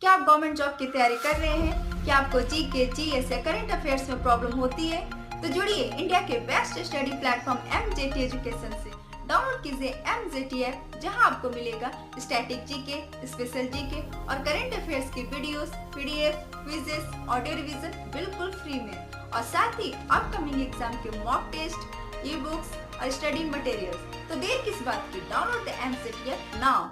क्या आप government job की तैयारी कर रहे हैं? क्या आपको जीके, जीएस या करंट अफेयर्स में प्रॉब्लम होती है? तो जुड़िए इंडिया के best study platform MJT education से। डाउनलोड कीजिए एमजेटी ऐप, जहां आपको मिलेगा स्टैटिक जीके, स्पेशल जीके और करंट अफेयर्स की videos, PDF, quizzes, audio revision बिल्कुल फ्री में, और साथ ही अपकमिंग एग्जाम के मॉक टेस्ट, ई बुक्स और स्टडी मटेरियल्स। तो देर किस बात की, download the MJT app now.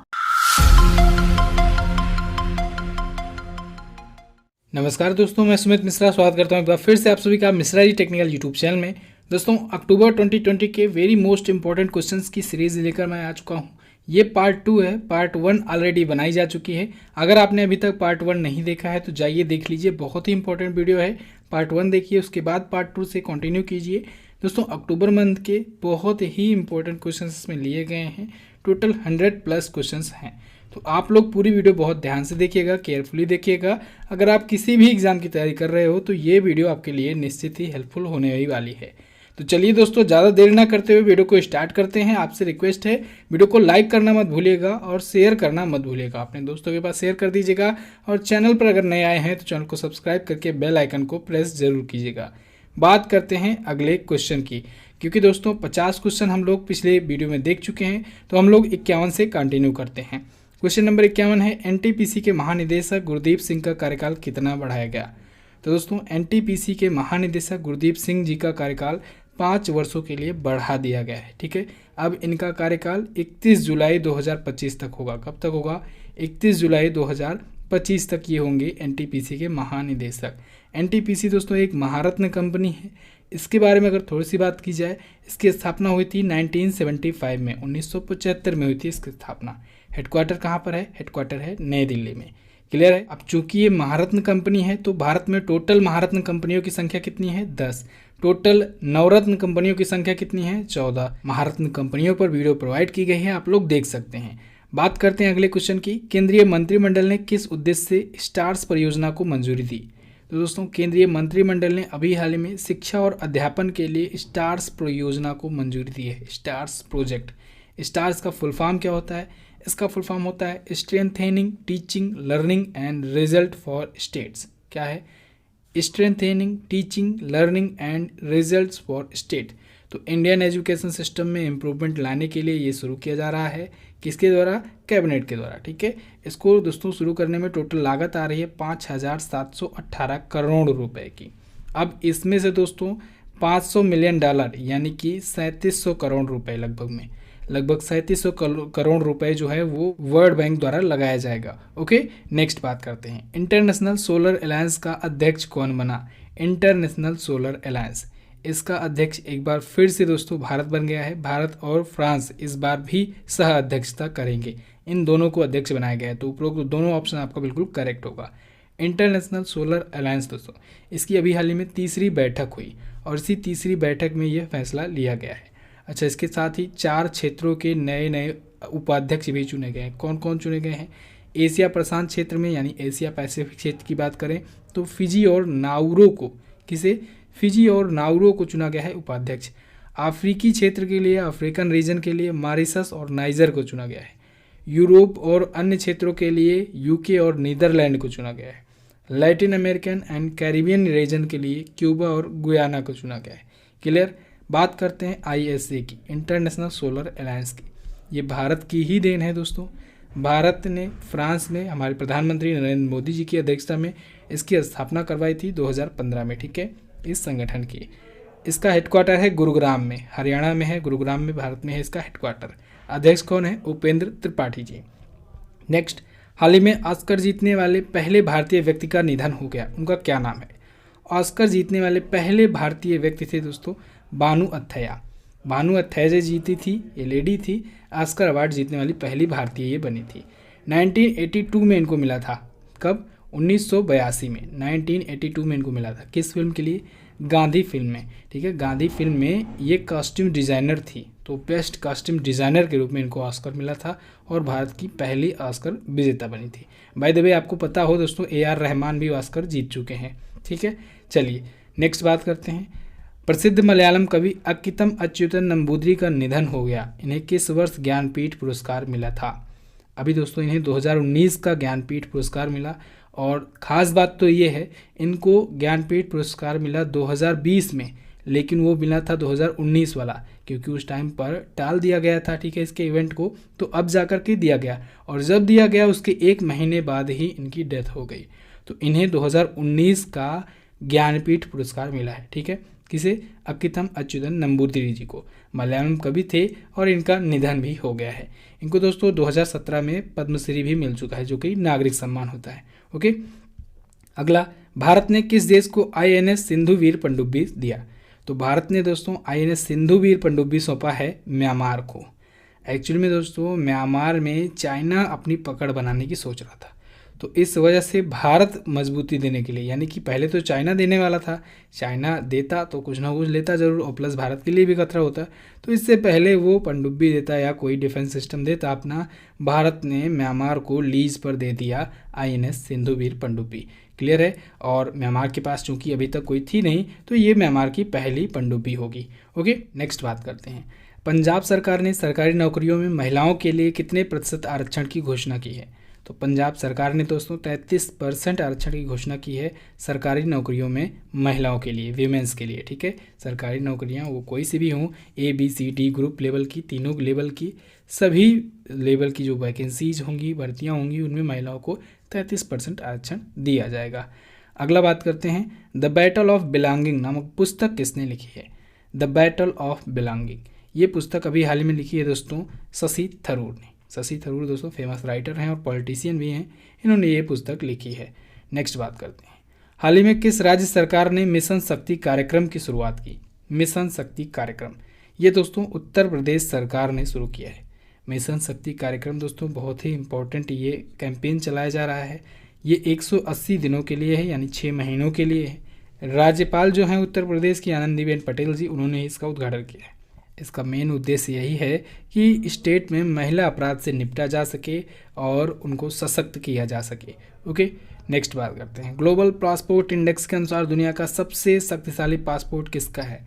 नमस्कार दोस्तों, मैं सुमित मिश्रा स्वागत करता हूं एक बार फिर से आप सभी का Mishra ji technical YouTube channel में। दोस्तों, अक्टूबर 2020 के वेरी मोस्ट इंपॉर्टेंट क्वेश्चंस की सीरीज लेकर मैं आ चुका हूं। ये पार्ट 2 है, पार्ट 1 ऑलरेडी बनाई जा चुकी है। अगर आपने अभी तक पार्ट 1 नहीं देखा है तो जाइए देख लीजिए, बहुत ही इंपॉर्टेंट वीडियो है। पार्ट 1 देखिए, उसके बाद पार्ट 2 से कंटिन्यू कीजिए। दोस्तों, अक्टूबर मंथ के बहुत ही इंपॉर्टेंट क्वेश्चन इसमें लिए गए हैं। टोटल 100+ क्वेश्चन हैं, तो आप लोग पूरी वीडियो बहुत ध्यान से देखिएगा, केयरफुली देखिएगा। अगर आप किसी भी एग्जाम की तैयारी कर रहे हो तो ये वीडियो आपके लिए निश्चित ही हेल्पफुल होने ही वाली है। तो चलिए दोस्तों, ज़्यादा देर ना करते हुए वीडियो को स्टार्ट करते हैं। आपसे रिक्वेस्ट है, वीडियो को लाइक करना मत भूलिएगा और शेयर करना मत भूलिएगा। अपने दोस्तों के पास शेयर कर दीजिएगा, और चैनल पर अगर नए आए हैं तो चैनल को सब्सक्राइब करके बेल आइकन को प्रेस जरूर कीजिएगा। बात करते हैं अगले क्वेश्चन की, क्योंकि दोस्तों 50 क्वेश्चन हम लोग पिछले वीडियो में देख चुके हैं, तो हम लोग 51 से कंटिन्यू करते हैं। क्वेश्चन नंबर 51 है, एनटीपीसी के महानिदेशक गुरदीप सिंह का कार्यकाल कितना बढ़ाया गया? तो दोस्तों, एनटीपीसी के महानिदेशक गुरदीप सिंह जी का कार्यकाल 5 वर्षों के लिए बढ़ा दिया गया है। ठीक है, अब इनका कार्यकाल 31 जुलाई 2025 तक होगा। कब तक होगा? 31 जुलाई 2025 तक ये होंगे एनटीपीसी के महानिदेशक। एनटीपीसी दोस्तों एक महारत्न कंपनी है। इसके बारे में अगर थोड़ी सी बात की जाए, इसकी स्थापना हुई थी 1975 में, 1975 में हुई थी इसकी स्थापना। हेडक्वार्टर कहाँ पर है? हेडक्वार्टर है नई दिल्ली में। क्लियर है? अब चूंकि ये महारत्न कंपनी है तो भारत में टोटल महारत्न कंपनियों की संख्या कितनी है? 10। टोटल नवरत्न कंपनियों की संख्या कितनी है? 14। महारत्न कंपनियों पर वीडियो प्रोवाइड की गई है, आप लोग देख सकते हैं। बात करते हैं अगले क्वेश्चन की। केंद्रीय मंत्रिमंडल ने किस उद्देश्य से स्टार्स परियोजना को मंजूरी दी? तो दोस्तों, केंद्रीय मंत्रिमंडल ने अभी हाल ही में शिक्षा और अध्यापन के लिए स्टार्स परियोजना को मंजूरी दी है। Stars project. स्टार्स का फुल फॉर्म क्या होता है? इसका फुल फॉर्म होता है strengthening teaching learning and result for states. क्या है? Strengthening teaching learning and results for state. तो इंडियन एजुकेशन सिस्टम में इम्प्रूवमेंट लाने के लिए ये शुरू किया जा रहा है। किसके द्वारा? कैबिनेट के द्वारा। ठीक है, इसको दोस्तों शुरू करने में टोटल लागत आ रही है 5,718 करोड़ रुपए की। अब इसमें से दोस्तों $500 मिलियन यानी कि 3700 करोड़ रुपए लगभग 3700 करोड़ रुपए जो है वो वर्ल्ड बैंक द्वारा लगाया जाएगा। ओके, नेक्स्ट बात करते हैं। इंटरनेशनल सोलर अलायंस का अध्यक्ष कौन बना? इंटरनेशनल सोलर अलायंस, इसका अध्यक्ष एक बार फिर से दोस्तों भारत बन गया है। भारत और फ्रांस इस बार भी सह अध्यक्षता करेंगे। इन दोनों को अध्यक्ष बनाया गया है, तो उपरोक्त दोनों ऑप्शन आपका बिल्कुल करेक्ट होगा। इंटरनेशनल सोलर अलायंस दोस्तों, इसकी अभी हाल ही में तीसरी बैठक हुई, और इसी तीसरी बैठक में यह फैसला लिया गया है। अच्छा, इसके साथ ही 4 क्षेत्रों के नए उपाध्यक्ष भी चुने गए हैं। कौन कौन चुने गए हैं? एशिया प्रशांत क्षेत्र में यानी एशिया पैसिफिक क्षेत्र की बात करें तो फिजी और नाउरो को, किसे? फिजी और नाउरो को चुना गया है उपाध्यक्ष। अफ्रीकी क्षेत्र के लिए, अफ्रीकन रीजन के लिए मॉरिशस और नाइजर को चुना गया है। यूरोप और अन्य क्षेत्रों के लिए यूके और नीदरलैंड को चुना गया है। Latin American and Caribbean region के लिए क्यूबा और गुयाना को चुना गया है। क्लियर? बात करते हैं आईएसए की, इंटरनेशनल सोलर अलायंस की। ये भारत की ही देन है दोस्तों। भारत ने फ्रांस में हमारे प्रधानमंत्री नरेंद्र मोदी जी की अध्यक्षता में इसकी स्थापना करवाई थी 2015 में। ठीक है, इस संगठन की। इसका हेडक्वार्टर है गुरुग्राम में, हरियाणा में है। गुरुग्राम में भारत में है इसका हेडक्वार्टर। अध्यक्ष कौन है? उपेंद्र त्रिपाठी जी। नेक्स्ट, हाल ही में ऑस्कर जीतने वाले पहले भारतीय व्यक्ति का निधन हो गया, उनका क्या नाम है? ऑस्कर जीतने वाले पहले भारतीय व्यक्ति थे दोस्तों बानु अथैया। बानु अथैया जी जीती थी, ये लेडी थी। ऑस्कर अवार्ड जीतने वाली पहली भारतीय ये बनी थी। 1982 में इनको मिला था। कब? 1982 में, 1982 में इनको मिला था। किस फिल्म के लिए? गांधी फिल्म में। ठीक है, गांधी फिल्म में ये कॉस्ट्यूम डिज़ाइनर थी, तो बेस्ट कॉस्ट्यूम डिज़ाइनर के रूप में इनको ऑस्कर मिला था, और भारत की पहली ऑस्कर विजेता बनी थी। बाय द वे, आपको पता हो दोस्तों, AR रहमान भी ऑस्कर जीत चुके हैं। ठीक है, चलिए नेक्स्ट बात करते हैं। प्रसिद्ध मलयालम कवि अक्कितम अच्युतन नंबूदरी का निधन हो गया। इन्हें किस वर्ष ज्ञानपीठ पुरस्कार मिला था? अभी दोस्तों इन्हें 2019 का ज्ञानपीठ पुरस्कार मिला, और ख़ास बात तो ये है इनको ज्ञानपीठ पुरस्कार मिला 2020 में, लेकिन वो मिला था 2019 वाला, क्योंकि उस टाइम पर टाल दिया गया था, ठीक है, इसके इवेंट को, तो अब जाकर के दिया गया, और जब दिया गया उसके 1 महीने बाद ही इनकी डेथ हो गई। तो इन्हें 2019 का ज्ञानपीठ पुरस्कार मिला है, ठीक है, किसे? अक्किथम अच्युतन नंबूदिरी जी को। मलयालम कवि थे और इनका निधन भी हो गया है। इनको दोस्तों 2017 में पद्मश्री भी मिल चुका है, जो कि नागरिक सम्मान होता है। ओके, अगला, भारत ने किस देश को INS सिंधुवीर पनडुब्बी दिया? तो भारत ने दोस्तों INS सिंधुवीर पनडुब्बी सौंपा है म्यांमार को। एक्चुअली में दोस्तों म्यांमार में चाइना अपनी पकड़ बनाने की सोच रहा था, तो इस वजह से भारत मजबूती देने के लिए, यानी कि पहले तो चाइना देने वाला था, चाइना देता तो कुछ ना कुछ लेता जरूर, और प्लस भारत के लिए भी खतरा होता, तो इससे पहले वो पनडुब्बी देता या कोई डिफेंस सिस्टम देता अपना, भारत ने म्यांमार को लीज पर दे दिया INS सिंधुवीर पनडुब्बी। क्लियर है? और म्यांमार के पास चूंकि अभी तक कोई थी नहीं, तो ये म्यांमार की पहली पनडुब्बी होगी। ओके, नेक्स्ट बात करते हैं। पंजाब सरकार ने सरकारी नौकरियों में महिलाओं के लिए कितने प्रतिशत आरक्षण की घोषणा की है? तो पंजाब सरकार ने दोस्तों 33% आरक्षण की घोषणा की है सरकारी नौकरियों में महिलाओं के लिए, वीमेंस के लिए, ठीक है। सरकारी नौकरियां वो कोई सी भी हों, ABCD ग्रुप लेवल की, तीनों लेवल की, सभी लेवल की जो वैकेंसीज होंगी, भर्तियां होंगी, उनमें महिलाओं को 33% आरक्षण दिया जाएगा। अगला बात करते हैं, द बैटल ऑफ बिलोंगिंग नामक पुस्तक किसने लिखी है? द बैटल ऑफ बिलोंगिंग, ये पुस्तक अभी हाल ही में लिखी है दोस्तों शशि थरूर ने। शशि थरूर दोस्तों फेमस राइटर हैं और पॉलिटिशियन भी हैं, इन्होंने ये पुस्तक लिखी है। नेक्स्ट बात करते हैं, हाल ही में किस राज्य सरकार ने मिशन शक्ति कार्यक्रम की शुरुआत की? मिशन शक्ति कार्यक्रम, ये दोस्तों उत्तर प्रदेश सरकार ने शुरू किया है। मिशन शक्ति कार्यक्रम दोस्तों बहुत ही इंपॉर्टेंट ये कैंपेन चलाया जा रहा है। ये 180 दिनों के लिए है, यानी 6 महीनों के लिए है। राज्यपाल जो हैं उत्तर प्रदेश की आनंदीबेन पटेल जी, उन्होंने इसका उद्घाटन किया है। इसका मेन उद्देश्य यही है कि स्टेट में महिला अपराध से निपटा जा सके और उनको सशक्त किया जा सके। ओके, नेक्स्ट बात करते हैं, ग्लोबल पासपोर्ट इंडेक्स के अनुसार दुनिया का सबसे शक्तिशाली पासपोर्ट किसका है?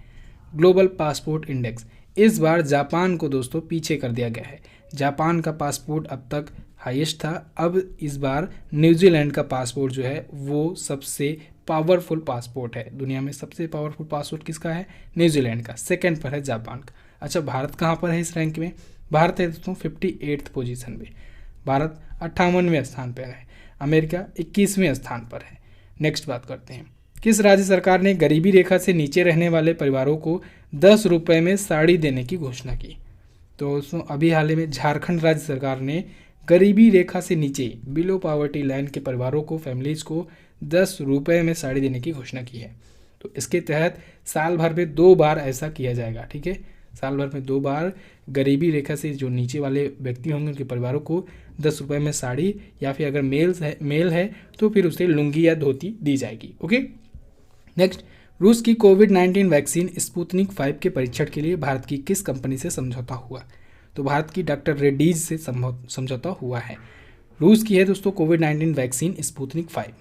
ग्लोबल पासपोर्ट इंडेक्स, इस बार जापान को दोस्तों पीछे कर दिया गया है। जापान का पासपोर्ट अब तक हाईएस्ट था, अब इस बार न्यूजीलैंड का पासपोर्ट जो है वो सबसे पावरफुल पासपोर्ट है। दुनिया में सबसे पावरफुल पासपोर्ट किसका है? न्यूजीलैंड का। सेकंड पर है जापान का। अच्छा, भारत कहाँ पर है इस रैंक में? भारत है दोस्तों 58th पोजीशन पे। भारत 58वें स्थान पर है। अमेरिका 21वें स्थान पर है। नेक्स्ट बात करते हैं, किस राज्य सरकार ने गरीबी रेखा से नीचे रहने वाले परिवारों को 10 रुपये में साड़ी देने की घोषणा की? तो दोस्तों अभी हाल ही में झारखंड राज्य सरकार ने गरीबी रेखा से नीचे, बिलो पॉवर्टी लाइन के परिवारों को, फैमिलीज को 10 रुपये में साड़ी देने की घोषणा की है। तो इसके तहत साल भर में 2 बार ऐसा किया जाएगा, ठीक है। साल भर में 2 बार गरीबी रेखा से जो नीचे वाले व्यक्ति होंगे उनके परिवारों को 10 रुपये में साड़ी, या फिर अगर मेल है तो फिर उसे लुंगी या धोती दी जाएगी। ओके, नेक्स्ट, रूस की कोविड-19 वैक्सीन स्पुतनिक 5 के परीक्षण के लिए भारत की किस कंपनी से समझौता हुआ? तो भारत की डॉक्टर रेड्डीज से समझौता हुआ है। रूस की है दोस्तों कोविड-19 वैक्सीन स्पुतनिक 5।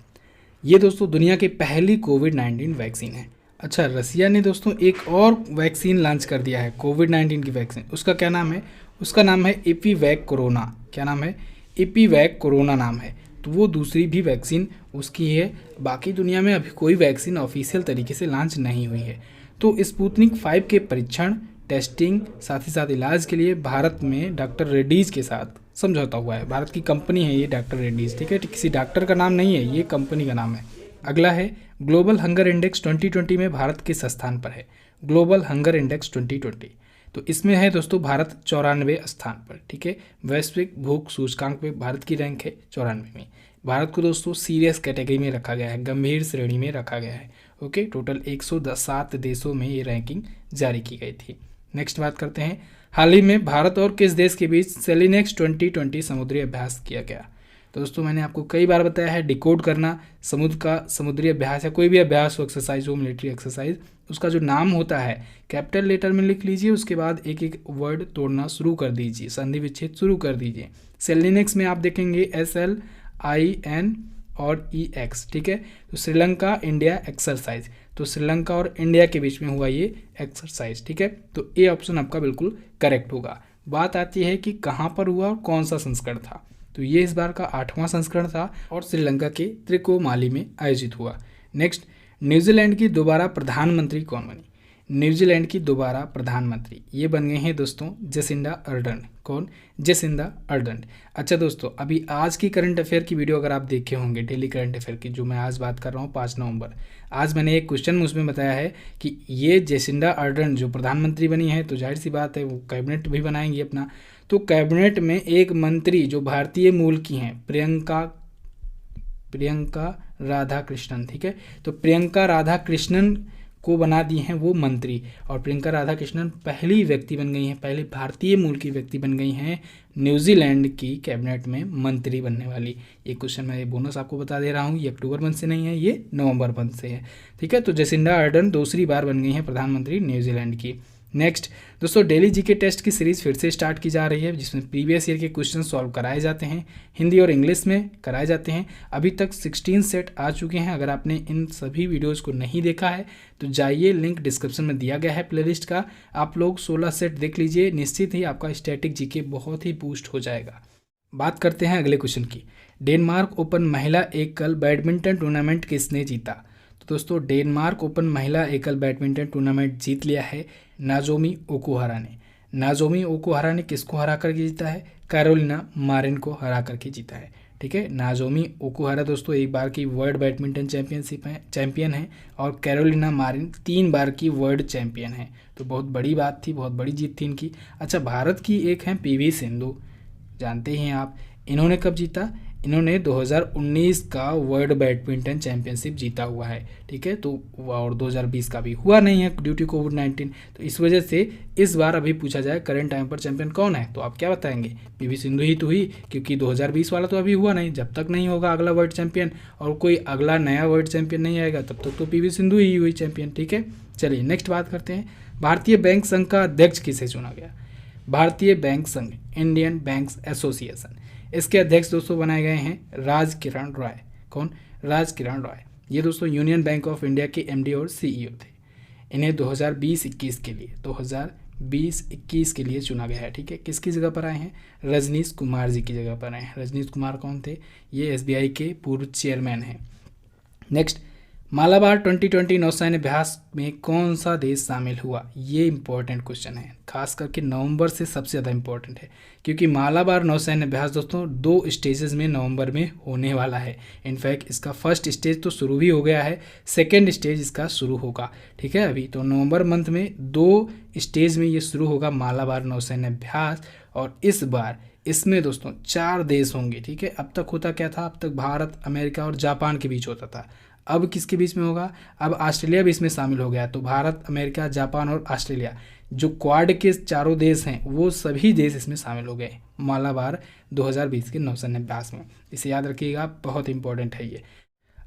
ये दोस्तों दुनिया की पहली कोविड-19 वैक्सीन है। अच्छा, रसिया ने दोस्तों एक और वैक्सीन लॉन्च कर दिया है कोविड-19 की वैक्सीन। उसका क्या नाम है? उसका नाम है एपीवैक कोरोना। क्या नाम है? एपीवैक कोरोना नाम है। तो वो दूसरी भी वैक्सीन उसकी है। बाकी दुनिया में अभी कोई वैक्सीन ऑफिशियल तरीके से लॉन्च नहीं हुई है। तो स्पुतनिक 5 के परीक्षण, टेस्टिंग, साथ ही साथ इलाज के लिए भारत में डॉक्टर रेड्डीज के साथ समझौता हुआ है। भारत की कंपनी है ये डॉक्टर रेड्डीज, ठीक है, किसी डॉक्टर का नाम नहीं है, ये कंपनी का नाम है। अगला है, ग्लोबल हंगर इंडेक्स 2020 में भारत किस स्थान पर है? ग्लोबल हंगर इंडेक्स 2020, तो इसमें है दोस्तों भारत 94 स्थान पर, ठीक है। वैश्विक भूख सूचकांक में भारत की रैंक है 94 में। भारत को दोस्तों सीरियस कैटेगरी में रखा गया है, गंभीर श्रेणी में रखा गया है। ओके, टोटल 107 देशों में ये रैंकिंग जारी की गई थी। नेक्स्ट बात करते हैं, हाल ही में भारत और किस देश के बीच सेलिनेक्स 2020 समुद्री अभ्यास किया गया? तो दोस्तों मैंने आपको कई बार बताया है, डिकोड करना समुद्र का समुद्री अभ्यास या कोई भी अभ्यास हो, एक्सरसाइज हो, मिलिट्री एक्सरसाइज, उसका जो नाम होता है कैपिटल लेटर में लिख लीजिए, उसके बाद एक एक वर्ड तोड़ना शुरू कर दीजिए, संधि विच्छेद शुरू कर दीजिए। सेलिनेक्स में आप देखेंगे SLIN और EX, ठीक है। तो श्रीलंका इंडिया एक्सरसाइज, तो श्रीलंका और इंडिया के बीच में हुआ ये एक्सरसाइज, ठीक है। तो ए ऑप्शन आपका बिल्कुल करेक्ट होगा। बात आती है कि कहाँ पर हुआ और कौन सा संस्करण था। तो ये इस बार का 8वां संस्करण था और श्रीलंका के त्रिकोमाली में आयोजित हुआ। नेक्स्ट, न्यूजीलैंड की दोबारा प्रधानमंत्री कौन बनी? न्यूजीलैंड की दोबारा प्रधानमंत्री ये बन गए हैं दोस्तों जेसिंडा अर्डर्न। कौन? Jacinda Ardern. अच्छा दोस्तों, अभी आज की करंट अफेयर की वीडियो अगर आप देखे होंगे, डेली करंट अफेयर की, जो मैं आज बात कर रहा हूँ 5 नवंबर, आज मैंने एक क्वेश्चन उसमें बताया है कि ये जेसिंडा अर्डर्न जो प्रधानमंत्री बनी है, तो जाहिर सी बात है वो कैबिनेट भी बनाएंगी अपना। तो कैबिनेट में एक मंत्री जो भारतीय मूल की हैं, प्रियंका राधाकृष्णन, ठीक है, तो प्रियंका राधाकृष्णन को बना दी हैं वो मंत्री। और प्रियंका राधाकृष्णन पहली व्यक्ति बन गई हैं, पहले भारतीय मूल की व्यक्ति बन गई हैं न्यूजीलैंड की कैबिनेट में मंत्री बनने वाली। ये क्वेश्चन मैं ये बोनस आपको बता दे रहा हूँ, ये अक्टूबर मंथ से नहीं है, ये नवंबर मंथ से है, ठीक है। तो जेसिंडा अर्डर्न दूसरी बार बन गई हैं प्रधानमंत्री न्यूजीलैंड की। नेक्स्ट दोस्तों, डेली जीके टेस्ट की सीरीज़ फिर से स्टार्ट की जा रही है, जिसमें प्रीवियस ईयर के क्वेश्चन सॉल्व कराए जाते हैं, हिंदी और इंग्लिश में कराए जाते हैं। अभी तक 16 सेट आ चुके हैं। अगर आपने इन सभी वीडियोज़ को नहीं देखा है तो जाइए, लिंक डिस्क्रिप्शन में दिया गया है प्लेलिस्ट का, आप लोग 16 सेट देख लीजिए, निश्चित ही आपका स्टैटिक जीके बहुत ही बूस्ट हो जाएगा। बात करते हैं अगले क्वेश्चन की। डेनमार्क ओपन महिला एकल बैडमिंटन टूर्नामेंट किसने जीता? दोस्तों, डेनमार्क ओपन महिला एकल बैडमिंटन टूर्नामेंट जीत लिया है नाजोमी ओकुहारा ने। नाजोमी ओकुहारा ने किसको हरा करके जीता है? कैरोलिना मारिन को हरा करके जीता है, ठीक है। नाजोमी ओकुहारा दोस्तों एक बार की वर्ल्ड बैडमिंटन चैंपियन है और कैरोलिना मारिन 3 बार की वर्ल्ड चैंपियन है। तो बहुत बड़ी बात थी, बहुत बड़ी जीत थी इनकी। अच्छा, भारत की एक है पीवी सिंधु, जानते हैं आप, इन्होंने कब जीता? इन्होंने 2019 का वर्ल्ड बैडमिंटन चैंपियनशिप जीता हुआ है, ठीक है। तो और 2020 का भी हुआ नहीं है ड्यू टू कोविड-19, तो इस वजह से इस बार अभी पूछा जाए करंट टाइम पर चैंपियन कौन है, तो आप क्या बताएंगे? पीवी सिंधु ही तो हुई, क्योंकि 2020 वाला तो अभी हुआ नहीं। जब तक नहीं होगा अगला वर्ल्ड चैंपियन और कोई अगला नया वर्ल्ड चैंपियन नहीं आएगा, तब तक तो पीवी सिंधु ही हुई चैंपियन, ठीक है। चलिए नेक्स्ट बात करते हैं। भारतीय बैंक संघ का अध्यक्ष किसे चुना गया? भारतीय बैंक संघ, इंडियन बैंक्स एसोसिएशन, इसके अध्यक्ष दोस्तों बनाए गए हैं राजकिरण रॉय। कौन? राजकिरण रॉय। ये दोस्तों यूनियन बैंक ऑफ इंडिया के एमडी और सीईओ थे। इन्हें 2020-21 के लिए चुना गया है, ठीक है। किसकी जगह पर आए हैं? रजनीश कुमार जी की जगह पर आए हैं। रजनीश कुमार कौन थे? ये एसबीआई के पूर्व चेयरमैन हैं। नेक्स्ट, मालाबार 2020 नौसैन्य अभ्यास में कौन सा देश शामिल हुआ? ये इंपॉर्टेंट क्वेश्चन है, खास करके नवंबर से सबसे ज़्यादा इंपॉर्टेंट है, क्योंकि मालाबार नौसैन्य अभ्यास दोस्तों 2 स्टेजेस में नवंबर में होने वाला है। इनफैक्ट इसका फर्स्ट स्टेज तो शुरू भी हो गया है, सेकेंड स्टेज इसका शुरू होगा, ठीक है। अभी तो नवंबर मंथ में 2 स्टेज में ये शुरू होगा मालाबार नौसैन्य अभ्यास। और इस बार इसमें दोस्तों 4 देश होंगे, ठीक है। अब तक होता क्या था? अब तक भारत, अमेरिका और जापान के बीच होता था। अब किसके बीच में होगा? अब ऑस्ट्रेलिया भी इसमें शामिल हो गया। तो भारत, अमेरिका, जापान और ऑस्ट्रेलिया, जो क्वाड के 4 देश हैं, वो सभी देश इसमें शामिल हो गए मालाबार 2020 के नौसैन्य अभ्यास में। इसे याद रखिएगा, बहुत इंपॉर्टेंट है ये।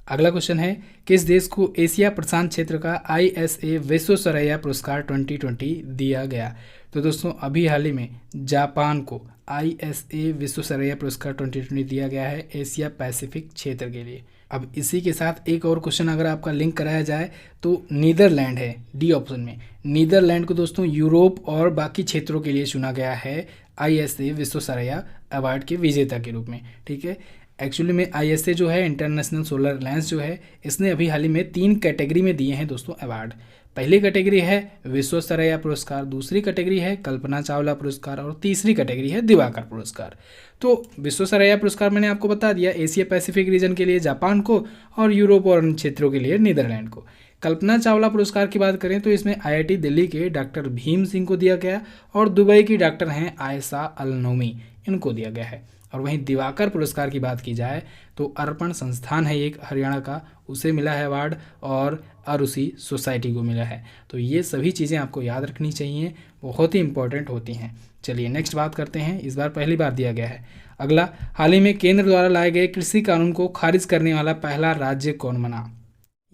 अगला क्वेश्चन है, किस देश को एशिया प्रशांत क्षेत्र का ISA विश्वेश्वरैया पुरस्कार 2020 दिया गया? तो दोस्तों अभी हाल ही में जापान को ISA विश्वेश्वरैया पुरस्कार 2020 दिया गया है एशिया पैसिफिक क्षेत्र के लिए। अब इसी के साथ एक और क्वेश्चन अगर आपका लिंक कराया जाए तो नीदरलैंड है डी ऑप्शन में। नीदरलैंड को दोस्तों यूरोप और बाकी क्षेत्रों के लिए चुना गया है ISA विश्वेश्वरैया अवार्ड के विजेता के रूप में, ठीक है। एक्चुअली में ISA जो है, इंटरनेशनल सोलर अलायंस जो है, इसने अभी हाल ही में 3 कैटेगरी में दिए हैं दोस्तों अवार्ड। पहली कैटेगरी है विश्वेश्वरैया पुरस्कार, दूसरी कैटेगरी है कल्पना चावला पुरस्कार और तीसरी कैटेगरी है दिवाकर पुरस्कार। तो विश्वेश्वरैया पुरस्कार मैंने आपको बता दिया, एशिया पैसिफिक रीजन के लिए जापान को और यूरोप और अन्य क्षेत्रों के लिए नीदरलैंड को। कल्पना चावला पुरस्कार की बात करें तो इसमें IIT दिल्ली के डॉक्टर भीम सिंह को दिया गया और दुबई की डॉक्टर हैं आयशा अल नोमी, इनको दिया गया है। और वहीं दिवाकर पुरस्कार की बात की जाए तो अर्पण संस्थान है एक हरियाणा का, उसे मिला है अवार्ड और अरुषि सोसाइटी को मिला है। तो ये सभी चीज़ें आपको याद रखनी चाहिए, बहुत ही इंपॉर्टेंट होती हैं। चलिए नेक्स्ट बात करते हैं, इस बार पहली बार दिया गया है। अगला, हाल ही में केंद्र द्वारा लाए गए कृषि कानून को खारिज करने वाला पहला राज्य कौन बना?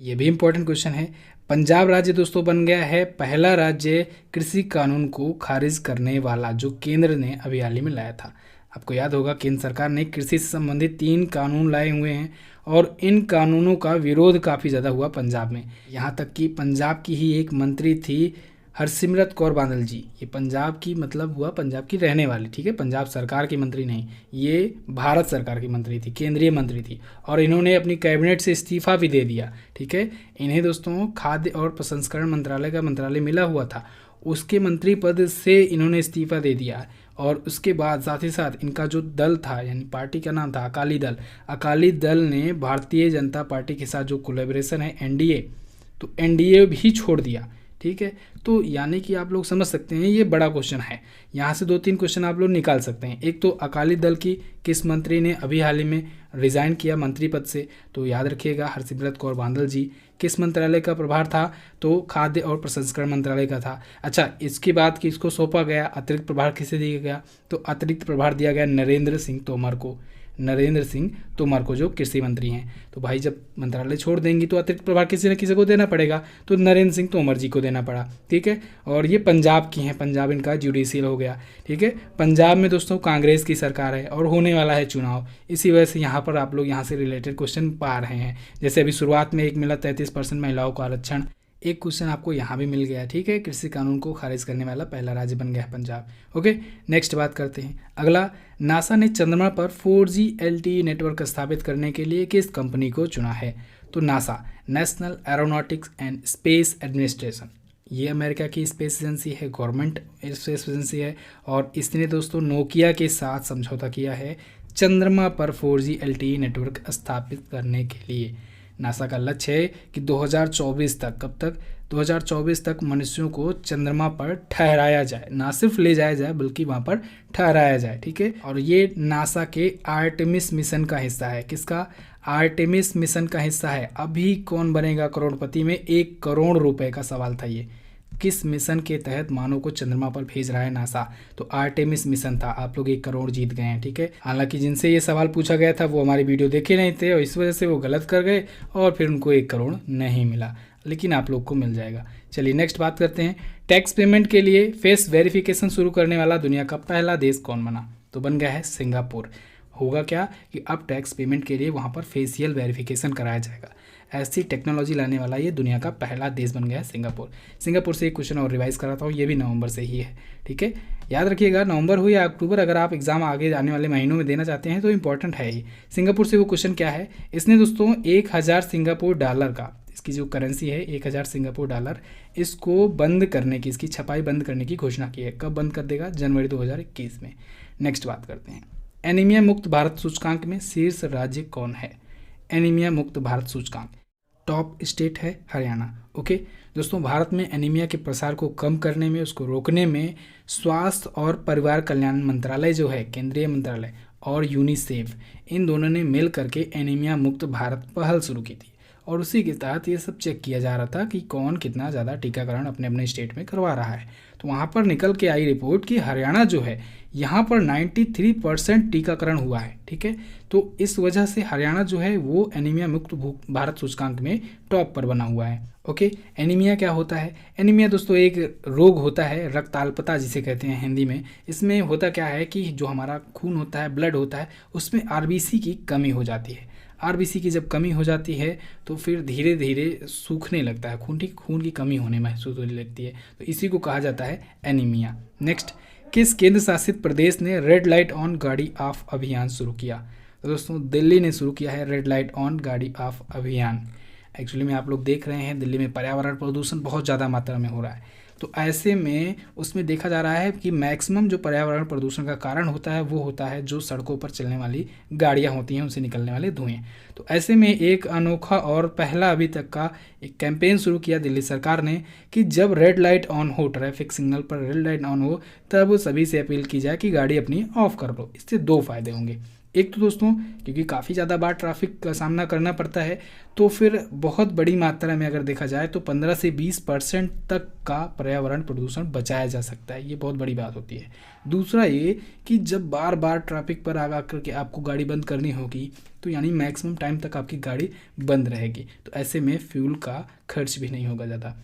ये भी इंपॉर्टेंट क्वेश्चन है। पंजाब राज्य दोस्तों बन गया है पहला राज्य कृषि कानून को खारिज करने वाला, जो केंद्र ने अभी हाल ही में लाया था। आपको याद होगा केंद्र सरकार ने कृषि से संबंधित 3 कानून लाए हुए हैं और इन कानूनों का विरोध काफ़ी ज़्यादा हुआ पंजाब में। यहाँ तक कि पंजाब की ही एक मंत्री थी हरसिमरत कौर बादल जी, ये पंजाब की मतलब हुआ पंजाब की रहने वाली, ठीक है, पंजाब सरकार की मंत्री नहीं, ये भारत सरकार की मंत्री थी, केंद्रीय मंत्री थी, और इन्होंने अपनी कैबिनेट से इस्तीफा भी दे दिया, ठीक है। इन्हें दोस्तों खाद्य और प्रसंस्करण मंत्रालय का मंत्रालय मिला हुआ था, उसके मंत्री पद से इन्होंने इस्तीफा दे दिया। और उसके बाद साथ ही साथ इनका जो दल था, यानी पार्टी का नाम था अकाली दल, अकाली दल ने भारतीय जनता पार्टी के साथ जो कोलैबोरेशन है एनडीए, तो एनडीए भी छोड़ दिया, ठीक है। तो यानी कि आप लोग समझ सकते हैं ये बड़ा क्वेश्चन है, यहाँ से 2-3 क्वेश्चन आप लोग निकाल सकते हैं। एक तो अकाली दल की किस मंत्री ने अभी हाल ही में रिज़ाइन किया मंत्री पद से, तो याद रखिएगा हरसिमरत कौर बादल जी। किस मंत्रालय का प्रभार था, तो खाद्य और प्रसंस्करण मंत्रालय का था। अच्छा, इसके बाद कि इसको सौंपा गया, अतिरिक्त प्रभार किसे दिया गया, तो अतिरिक्त प्रभार दिया गया नरेंद्र सिंह तोमर को, नरेंद्र सिंह तोमर को जो कृषि मंत्री हैं। तो भाई जब मंत्रालय छोड़ देंगी तो अतिरिक्त प्रभार किसी न किसी को देना पड़ेगा, तो नरेंद्र सिंह तोमर जी को देना पड़ा, ठीक है। और ये पंजाब की हैं, पंजाब इनका जुडिशियल हो गया, ठीक है। पंजाब में दोस्तों कांग्रेस की सरकार है और होने वाला है चुनाव, इसी वजह से यहाँ पर आप लोग यहाँ से रिलेटेड क्वेश्चन पा रहे हैं। जैसे अभी शुरुआत में एक मिला 33% महिलाओं को आरक्षण, एक क्वेश्चन आपको यहाँ भी मिल गया, ठीक है। कृषि कानून को खारिज करने वाला पहला राज्य बन गया है पंजाब। ओके, नेक्स्ट बात करते हैं। अगला, नासा ने चंद्रमा पर 4G LTE नेटवर्क स्थापित करने के लिए किस कंपनी को चुना है, तो NASA, national aeronautics and space administration, ये अमेरिका की स्पेस एजेंसी है, गवर्नमेंट स्पेस एजेंसी है, और इसने दोस्तों नोकिया के साथ समझौता किया है चंद्रमा पर 4G LTE नेटवर्क स्थापित करने के लिए। नासा का लक्ष्य है कि 2024 तक, कब तक, 2024 तक मनुष्यों को चंद्रमा पर ठहराया जाए, ना सिर्फ ले जाया जाए बल्कि वहाँ पर ठहराया जाए, ठीक है। और ये नासा के आर्टेमिस मिशन का हिस्सा है, किसका, आर्टेमिस मिशन का हिस्सा है। अभी कौन बनेगा करोड़पति में, 1 करोड़ रुपए का सवाल था ये। किस मिशन के तहत मानव को चंद्रमा पर भेज रहा है नासा, तो आर्टेमिस मिशन था। आप लोग 1 करोड़ जीत गए हैं, ठीक है। हालांकि जिनसे ये सवाल पूछा गया था वो हमारी वीडियो देखे नहीं थे और इस वजह से वो गलत कर गए और फिर उनको 1 करोड़ नहीं मिला, लेकिन आप लोग को मिल जाएगा। चलिए नेक्स्ट बात करते हैं। टैक्स पेमेंट के लिए फेस वेरिफिकेशन शुरू करने वाला दुनिया का पहला देश कौन बना, तो बन गया है सिंगापुर। होगा क्या कि अब टैक्स पेमेंट के लिए वहाँ पर फेशियल वेरिफिकेशन कराया जाएगा। ऐसी टेक्नोलॉजी लाने वाला ये दुनिया का पहला देश बन गया है सिंगापुर। सिंगापुर से एक क्वेश्चन और रिवाइज कराता हूँ, ये भी नवंबर से ही है, ठीक है। याद रखिएगा नवंबर हो या अक्टूबर, अगर आप एग्जाम आगे आने वाले महीनों में देना चाहते हैं तो इंपॉर्टेंट है ही। सिंगापुर से वो क्वेश्चन क्या है, इसने दोस्तों 1000 सिंगापुर डॉलर का, इसकी जो करेंसी है 1000 सिंगापुर डॉलर, इसको बंद करने की, इसकी छपाई बंद करने की घोषणा की है। कब बंद कर देगा, जनवरी 2021 में। नेक्स्ट बात करते हैं। एनीमिया मुक्त भारत सूचकांक में शीर्ष राज्य कौन है, एनीमिया मुक्त भारत सूचकांक, टॉप स्टेट है हरियाणा। ओके दोस्तों, भारत में एनीमिया के प्रसार को कम करने में, उसको रोकने में स्वास्थ्य और परिवार कल्याण मंत्रालय जो है, केंद्रीय मंत्रालय, और यूनिसेफ, इन दोनों ने मिल करके एनीमिया मुक्त भारत पहल शुरू की थी। और उसी के तहत ये सब चेक किया जा रहा था कि कौन कितना ज़्यादा टीकाकरण अपने अपने स्टेट में करवा रहा है। तो वहाँ पर निकल के आई रिपोर्ट कि हरियाणा जो है यहाँ पर 93% टीकाकरण हुआ है, ठीक है। तो इस वजह से हरियाणा जो है वो एनीमिया मुक्त भारत सूचकांक में टॉप पर बना हुआ है। ओके, एनीमिया क्या होता है, एनीमिया दोस्तों एक रोग होता है, रक्ताल्पता जिसे कहते हैं हिंदी में। इसमें होता क्या है कि जो हमारा खून होता है, ब्लड होता है, उसमें आरबीसी की कमी हो जाती है। आरबीसी की जब कमी हो जाती है तो फिर धीरे धीरे सूखने लगता है खून की कमी होने महसूस होने लगती है, तो इसी को कहा जाता है एनीमिया। नेक्स्ट, किस केंद्र शासित प्रदेश ने रेड लाइट ऑन गाड़ी ऑफ अभियान शुरू किया, तो दोस्तों दिल्ली ने शुरू किया है रेड लाइट ऑन गाड़ी ऑफ अभियान। एक्चुअली में आप लोग देख रहे हैं दिल्ली में पर्यावरण प्रदूषण बहुत ज़्यादा मात्रा में हो रहा है, तो ऐसे में उसमें देखा जा रहा है कि मैक्सिमम जो पर्यावरण प्रदूषण का कारण होता है वो होता है जो सड़कों पर चलने वाली गाड़ियां होती हैं, उनसे निकलने वाले धुएं। तो ऐसे में एक अनोखा और पहला अभी तक का एक कैंपेन शुरू किया दिल्ली सरकार ने कि जब रेड लाइट ऑन हो, ट्रैफिक सिग्नल पर रेड लाइट ऑन हो, तब सभी से अपील की जाए कि गाड़ी अपनी ऑफ कर लो। इससे 2 फायदे होंगे। एक तो दोस्तों क्योंकि काफ़ी ज़्यादा बार ट्रैफिक का सामना करना पड़ता है, तो फिर बहुत बड़ी मात्रा में अगर देखा जाए तो 15 से 20% तक का पर्यावरण प्रदूषण बचाया जा सकता है। ये बहुत बड़ी बात होती है। दूसरा ये कि जब बार बार ट्रैफिक पर आगा करके आपको गाड़ी बंद करनी होगी तो यानी मैक्सिमम टाइम तक आपकी गाड़ी बंद रहेगी, तो ऐसे में फ्यूल का खर्च भी नहीं होगा ज़्यादा।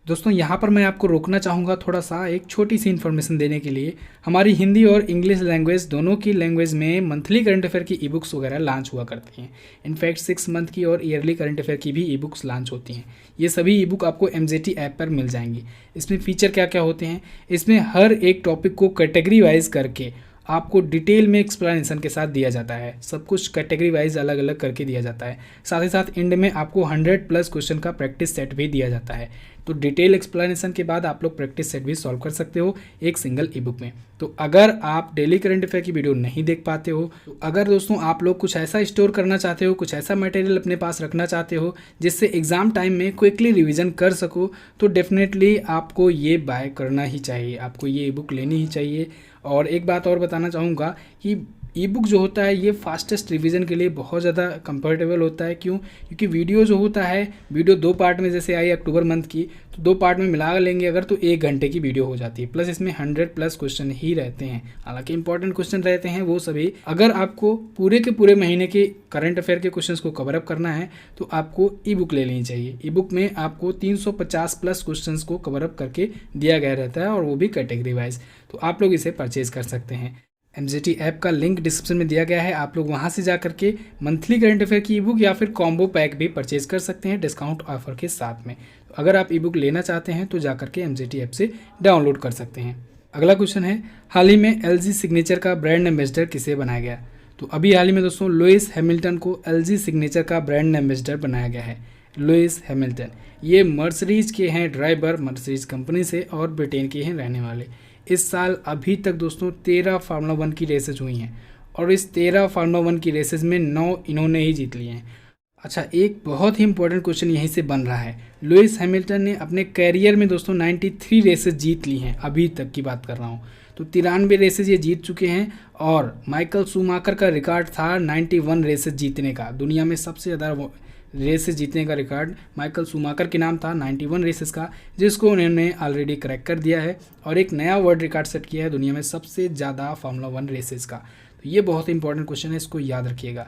दोस्तों यहाँ पर मैं आपको रोकना चाहूँगा थोड़ा सा, एक छोटी सी इन्फॉर्मेशन देने के लिए। हमारी हिंदी और इंग्लिश लैंग्वेज दोनों की लैंग्वेज में मंथली करंट अफेयर की ई बुक्स वगैरह लॉन्च हुआ करती हैं। इनफैक्ट 6 मंथ की और ईयरली करंट अफेयर की भी ई बुक्स लॉन्च होती हैं। ये सभी ई बुक आपको MJT ऐप पर मिल जाएंगी। इसमें फीचर क्या क्या होते हैं, इसमें हर एक टॉपिक को कैटेगरी वाइज करके आपको डिटेल में एक्सप्लेनेशन के साथ दिया जाता है। सब कुछ कैटेगरी वाइज अलग अलग करके दिया जाता है। साथ ही साथ एंड में आपको 100+ क्वेश्चन का प्रैक्टिस सेट भी दिया जाता है। तो डिटेल एक्सप्लेनेशन के बाद आप लोग प्रैक्टिस सेट भी सॉल्व कर सकते हो एक सिंगल ई बुक में। तो अगर आप डेली करंट अफेयर की वीडियो नहीं देख पाते हो, तो अगर दोस्तों आप लोग कुछ ऐसा स्टोर करना चाहते हो, कुछ ऐसा मटेरियल अपने पास रखना चाहते हो जिससे एग्जाम टाइम में क्विकली रिवीजन कर सको, तो डेफिनेटली आपको ये बाय करना ही चाहिए, आपको ये ई बुक लेनी ही चाहिए। और एक बात और बताना चाहूँगा कि ई बुक जो होता है ये फास्टेस्ट रिवीजन के लिए बहुत ज़्यादा कंफर्टेबल होता है। क्यों? क्योंकि वीडियो जो होता है, वीडियो 2 पार्ट में जैसे आई अक्टूबर मंथ की, तो 2 पार्ट में मिला लेंगे अगर तो 1 घंटे की वीडियो हो जाती है। प्लस इसमें 100+ क्वेश्चन ही रहते हैं। हालांकि इंपॉर्टेंट क्वेश्चन रहते हैं वो सभी। अगर आपको पूरे के पूरे महीने के करंट अफेयर के क्वेश्चंस को कवर अप करना है तो आपको ई बुक ले लेनी चाहिए। ई बुक में आपको 350+ क्वेश्चंस को कवर अप करके दिया गया रहता है, और वो भी कैटेगरी वाइज। तो आप लोग इसे परचेज कर सकते हैं। MJT ऐप का लिंक डिस्क्रिप्शन में दिया गया है, आप लोग वहां से जा करके मंथली करंट अफेयर की ई बुक या फिर कॉम्बो पैक भी परचेज कर सकते हैं डिस्काउंट ऑफर के साथ में। तो अगर आप ई बुक लेना चाहते हैं तो जा करके MJT ऐप से डाउनलोड कर सकते हैं। अगला क्वेश्चन है, हाल ही में LG सिग्नेचर का ब्रांड एम्बेसडर किसे बनाया गया? तो अभी हाल ही में दोस्तों लुइस हैमिल्टन को LG सिग्नेचर का ब्रांड एम्बेसडर बनाया गया है। लुइस हैमिल्टन ये मर्सिडीज के हैं ड्राइवर, मर्सिडीज कंपनी से, और ब्रिटेन के हैं रहने वाले। इस साल अभी तक दोस्तों 13 फार्मूला 1 की रेसेज हुई हैं, और इस 13 फार्मूला 1 की रेसेज में 9 इन्होंने ही जीत लिए हैं। अच्छा, एक बहुत ही इंपॉर्टेंट क्वेश्चन यहीं से बन रहा है। लुइस हैमिल्टन ने अपने कैरियर में दोस्तों 93 रेसेज जीत ली हैं, अभी तक की बात कर रहा हूँ। तो 93 रेसेज ये जीत चुके हैं, और माइकल शूमाकर का रिकॉर्ड था 91 रेसेज जीतने का। दुनिया में सबसे ज़्यादा रेसेस जीतने का रिकॉर्ड माइकल शूमाकर के नाम था 91 रेसेस का, जिसको उन्होंने ऑलरेडी क्रैक कर दिया है, और एक नया वर्ल्ड रिकॉर्ड सेट किया है दुनिया में सबसे ज़्यादा फार्मूला 1 रेसेस का। तो ये बहुत इंपॉर्टेंट क्वेश्चन है, इसको याद रखिएगा।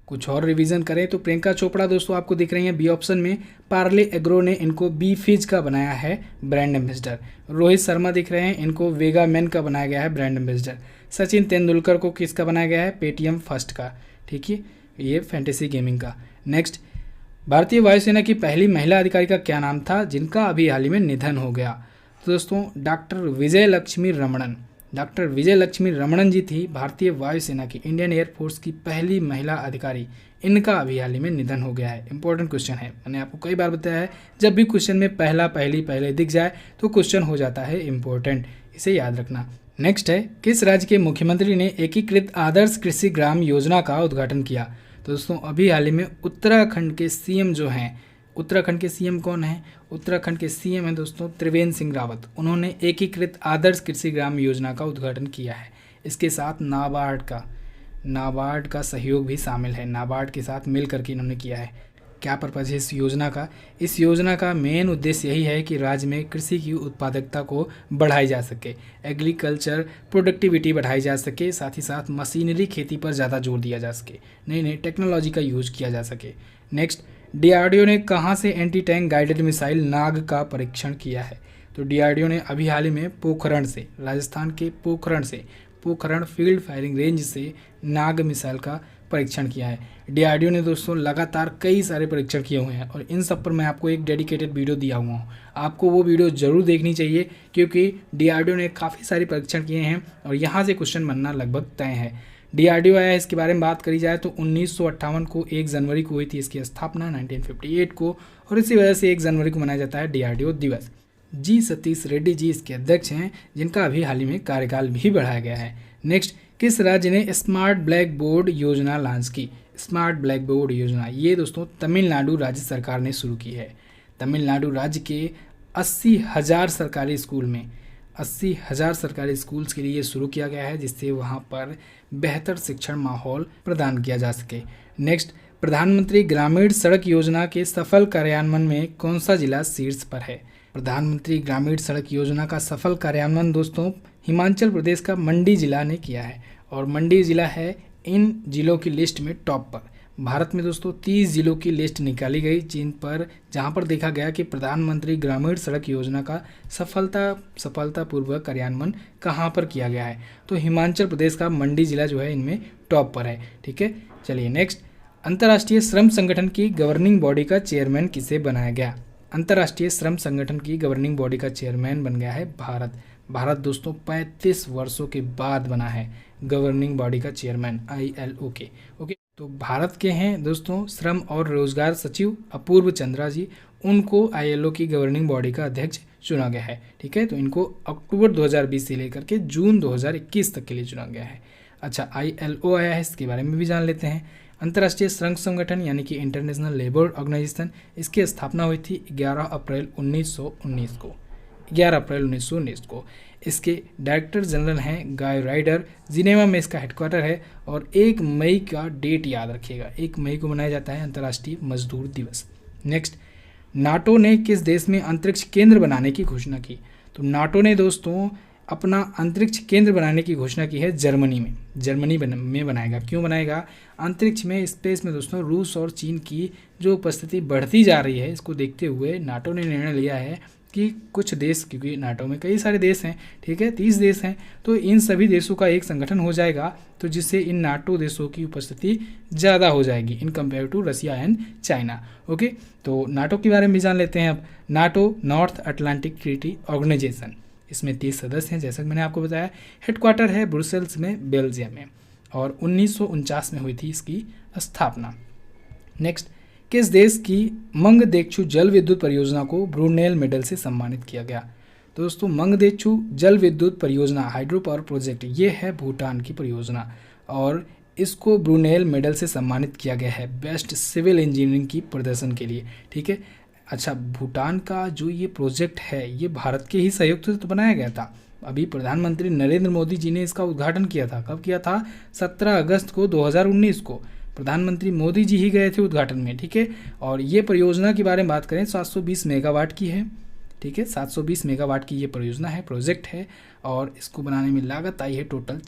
कुछ और रिवीजन करें तो प्रियंका चोपड़ा दोस्तों आपको दिख रही हैं बी ऑप्शन में। पार्ले एग्रो ने इनको बी फिज का बनाया है ब्रांड एम्बेसडर। रोहित शर्मा दिख रहे हैं, इनको वेगा मैन का बनाया गया है ब्रांड एम्बेसडर। सचिन तेंदुलकर को किसका बनाया गया है? पेटीएम फर्स्ट का। ठीक है, ये फैंटेसी गेमिंग का। नेक्स्ट, भारतीय वायुसेना की पहली महिला अधिकारी का क्या नाम था जिनका अभी हाल ही में निधन हो गया? तो दोस्तों डॉक्टर विजय लक्ष्मी रमणन। डॉक्टर विजय लक्ष्मी रमणन जी थी भारतीय वायुसेना की, इंडियन एयरफोर्स की पहली महिला अधिकारी। इनका अभी हाल ही में निधन हो गया है। इंपॉर्टेंट क्वेश्चन है, मैंने आपको कई बार बताया है, जब भी क्वेश्चन में पहला पहले दिख जाए तो क्वेश्चन हो जाता है इंपॉर्टेंट, इसे याद रखना। नेक्स्ट है, किस राज्य के मुख्यमंत्री ने एकीकृत आदर्श कृषि ग्राम योजना का उद्घाटन किया? तो दोस्तों अभी हाल ही में उत्तराखंड के सीएम जो हैं, उत्तराखंड के सीएम कौन है? उत्तराखंड के सीएम हैं दोस्तों त्रिवेंद्र सिंह रावत। उन्होंने एकीकृत आदर्श कृषि ग्राम योजना का उद्घाटन किया है। इसके साथ नाबार्ड का सहयोग भी शामिल है, नाबार्ड के साथ मिल करके इन्होंने किया है। क्या पर्पज़ है इस योजना का? इस योजना का मेन उद्देश्य यही है कि राज्य में कृषि की उत्पादकता को बढ़ाई जा सके, एग्रीकल्चर प्रोडक्टिविटी बढ़ाई जा सके, साथ ही साथ मशीनरी खेती पर ज़्यादा जोर दिया जा सके, नई नई टेक्नोलॉजी का यूज किया जा सके। नेक्स्ट, DRDO ने कहाँ से एंटी टैंक गाइडेड मिसाइल नाग का परीक्षण किया है? तो DRDO ने अभी हाल ही में पोखरण से, राजस्थान के पोखरण फील्ड फायरिंग रेंज से नाग मिसाइल का परीक्षण किया है। DRDO ने दोस्तों लगातार कई सारे परीक्षण किए हुए हैं, और इन सब पर मैं आपको एक डेडिकेटेड वीडियो दिया हुआ हूँ, आपको वो वीडियो ज़रूर देखनी चाहिए, क्योंकि DRDO ने काफ़ी सारे परीक्षण किए हैं और यहाँ से क्वेश्चन बनना लगभग तय है। DRDO आया, इसके बारे में बात करी जाए तो 1958 को 1 जनवरी को हुई थी इसकी स्थापना, 1958 को, और इसी वजह से 1 जनवरी को मनाया जाता है DRDO दिवस। जी सतीश रेड्डी जी इसके अध्यक्ष हैं, जिनका अभी हाल ही में कार्यकाल भी बढ़ाया गया है। नेक्स्ट, किस राज्य ने स्मार्ट ब्लैक बोर्ड योजना लॉन्च की? स्मार्ट ब्लैक बोर्ड योजना ये दोस्तों तमिलनाडु राज्य सरकार ने शुरू की है। तमिलनाडु राज्य के 80,000 सरकारी स्कूल में 80,000 सरकारी स्कूल्स के लिए शुरू किया गया है, जिससे वहाँ पर बेहतर शिक्षण माहौल प्रदान किया जा सके। नेक्स्ट, प्रधानमंत्री ग्रामीण सड़क योजना के सफल कार्यान्वयन में कौन सा जिला शीर्ष पर है? प्रधानमंत्री ग्रामीण सड़क योजना का सफल कार्यान्वयन दोस्तों हिमाचल प्रदेश का मंडी जिला ने किया है, और मंडी जिला है इन जिलों की लिस्ट में टॉप पर। भारत में दोस्तों 30 जिलों की लिस्ट निकाली गई जहां पर देखा गया कि प्रधानमंत्री ग्रामीण सड़क योजना का सफलतापूर्वक कार्यान्वयन कहां पर किया गया है। तो हिमाचल प्रदेश का मंडी जिला जो है इनमें टॉप पर है। ठीक है, चलिए नेक्स्ट, अंतर्राष्ट्रीय श्रम संगठन की गवर्निंग बॉडी का चेयरमैन किसे बनाया गया। अंतर्राष्ट्रीय श्रम संगठन की गवर्निंग बॉडी का चेयरमैन बन गया है भारत दोस्तों 35 वर्षों के बाद बना है गवर्निंग बॉडी का चेयरमैन ILO के। ओके, तो भारत के हैं दोस्तों श्रम और रोजगार सचिव अपूर्व चंद्रा जी, उनको ILO की गवर्निंग बॉडी का अध्यक्ष चुना गया है। ठीक है, तो इनको अक्टूबर 2020 से लेकर के जून 2021 तक के लिए चुना गया है। अच्छा, ILO आया है, इसके बारे में भी जान लेते हैं। अंतर्राष्ट्रीय श्रम संगठन यानी कि इंटरनेशनल लेबर ऑर्गेनाइजेशन, इसकी स्थापना हुई थी 11 अप्रैल 1919 को। इसके डायरेक्टर जनरल हैं गाय राइडर, जिनेवा में इसका हेडक्वार्टर है। और 1 मई का डेट याद रखिएगा, 1 मई को मनाया जाता है अंतर्राष्ट्रीय मजदूर दिवस। नेक्स्ट, नाटो ने किस देश में अंतरिक्ष केंद्र बनाने की घोषणा की। तो नाटो ने दोस्तों अपना अंतरिक्ष केंद्र बनाने की घोषणा की है जर्मनी में बनाएगा। क्यों बनाएगा? अंतरिक्ष में, स्पेस में दोस्तों रूस और चीन की जो उपस्थिति बढ़ती जा रही है, इसको देखते हुए नाटो ने निर्णय लिया है कि कुछ देश, क्योंकि नाटो में कई सारे देश हैं, ठीक है 30 देश हैं, तो इन सभी देशों का एक संगठन हो जाएगा, तो जिससे इन नाटो देशों की उपस्थिति ज़्यादा हो जाएगी in compare to Russia and China. Okay, तो नाटो के बारे में भी जान लेते हैं अब। NATO North Atlantic Treaty Organisation, इसमें 30 सदस्य हैं, जैसा कि मैंने आपको बताया। हेडक्वार्टर है ब्रुसेल्स में, बेल्जियम में, और 1949 में हुई थी इसकी स्थापना। नेक्स्ट, किस देश की मंगदेचु जल विद्युत परियोजना को ब्रूनेल मेडल से सम्मानित किया गया। दोस्तों मंगदेचु जल विद्युत परियोजना हाइड्रो पावर प्रोजेक्ट, ये है भूटान की परियोजना और इसको ब्रूनेल मेडल से सम्मानित किया गया है बेस्ट सिविल इंजीनियरिंग की प्रदर्शन के लिए। ठीक है, अच्छा, भूटान का जो ये प्रोजेक्ट है ये भारत के ही सहयोग से तो बनाया गया था। अभी प्रधानमंत्री नरेंद्र मोदी जी ने इसका उद्घाटन किया था। कब किया था? 17 अगस्त को 2019 को प्रधानमंत्री मोदी जी ही गए थे उद्घाटन में। ठीक है, और ये परियोजना के बारे में बात करें 720 मेगावाट की है। ठीक है, 720 मेगावाट की ये परियोजना है, प्रोजेक्ट है, और इसको बनाने में लागत आई है टोटल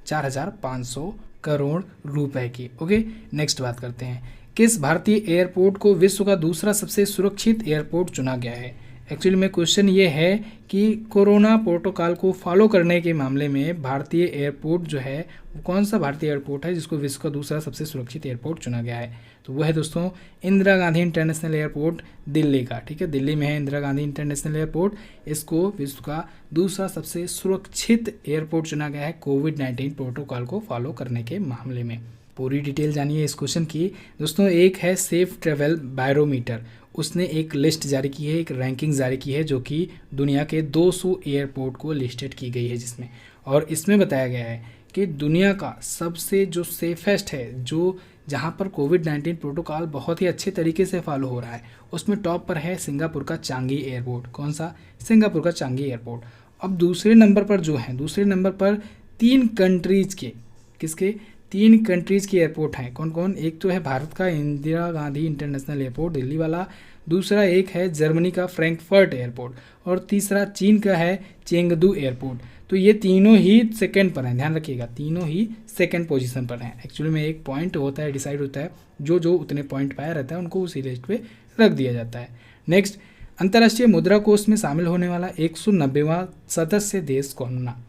4,500 करोड़ रुपए की। ओके, नेक्स्ट बात करते हैं, किस भारतीय एयरपोर्ट को विश्व का दूसरा सबसे सुरक्षित एयरपोर्ट चुना गया है। एक्चुअली में क्वेश्चन ये है कि कोरोना प्रोटोकॉल को फॉलो करने के मामले में भारतीय एयरपोर्ट जो है वो कौन सा भारतीय एयरपोर्ट है जिसको विश्व का दूसरा सबसे सुरक्षित एयरपोर्ट चुना गया है। तो वो है दोस्तों इंदिरा गांधी इंटरनेशनल एयरपोर्ट दिल्ली का। ठीक है, दिल्ली में है इंदिरा गांधी इंटरनेशनल एयरपोर्ट, इसको विश्व का दूसरा सबसे सुरक्षित एयरपोर्ट चुना गया है कोविड-19 प्रोटोकॉल को फॉलो करने के मामले में। पूरी डिटेल जानिए इस क्वेश्चन की। दोस्तों एक है सेफ ट्रेवल बैरोमीटर, उसने एक लिस्ट जारी की है, एक रैंकिंग जारी की है जो कि दुनिया के 200 एयरपोर्ट को लिस्टेड की गई है जिसमें, और इसमें बताया गया है कि दुनिया का सबसे जो सेफेस्ट है, जो जहां पर कोविड-19 प्रोटोकॉल बहुत ही अच्छे तरीके से फॉलो हो रहा है, उसमें टॉप पर है सिंगापुर का चांगी एयरपोर्ट। कौन सा? सिंगापुर का चांगी एयरपोर्ट। अब दूसरे नंबर पर जो है, दूसरे नंबर पर 3 कंट्रीज के, किसके? 3 कंट्रीज के एयरपोर्ट हैं। कौन कौन? एक तो है भारत का इंदिरा गांधी इंटरनेशनल एयरपोर्ट दिल्ली वाला, दूसरा एक है जर्मनी का फ्रैंकफर्ट एयरपोर्ट, और तीसरा चीन का है चेंगदू एयरपोर्ट। तो ये तीनों ही सेकंड पर हैं, ध्यान रखिएगा, तीनों ही सेकंड पोजीशन पर हैं। एक्चुअली में एक पॉइंट होता है, डिसाइड होता है, जो जो उतने पॉइंट पाया रहता है उनको उसी लिस्ट पे रख दिया जाता है। नेक्स्ट, अंतर्राष्ट्रीय मुद्रा कोष में शामिल होने वाला 190वां सदस्य देश कौन बना।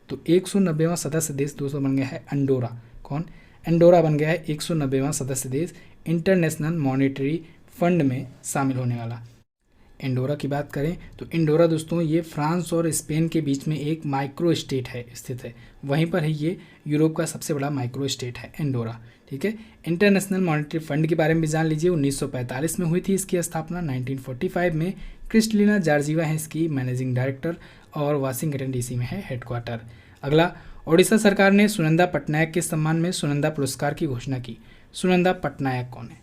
तो 190वां सदस्य देश दोस्तों बन गया है अंडोरा। कौन? अंडोरा बन गया है 190वां सदस्य देश इंटरनेशनल मॉनेटरी फंड में शामिल होने वाला। इंडोरा की बात करें तो इंडोरा दोस्तों ये फ्रांस और स्पेन के बीच में एक माइक्रो स्टेट है, स्थित है, वहीं पर है ये यूरोप का सबसे बड़ा माइक्रो स्टेट है इंडोरा। ठीक है, इंटरनेशनल मॉनेटरी फंड के बारे में भी जान लीजिए। 1945 में हुई थी इसकी स्थापना। 1945 में क्रिस्टलिना जॉर्जिवा है इसकी मैनेजिंग डायरेक्टर, और वाशिंगटन DC में है हेडक्वार्टर। अगला, ओडिशा सरकार ने सुनंदा पटनायक के सम्मान में सुनंदा पुरस्कार की घोषणा की। सुनंदा पटनायक कौन है?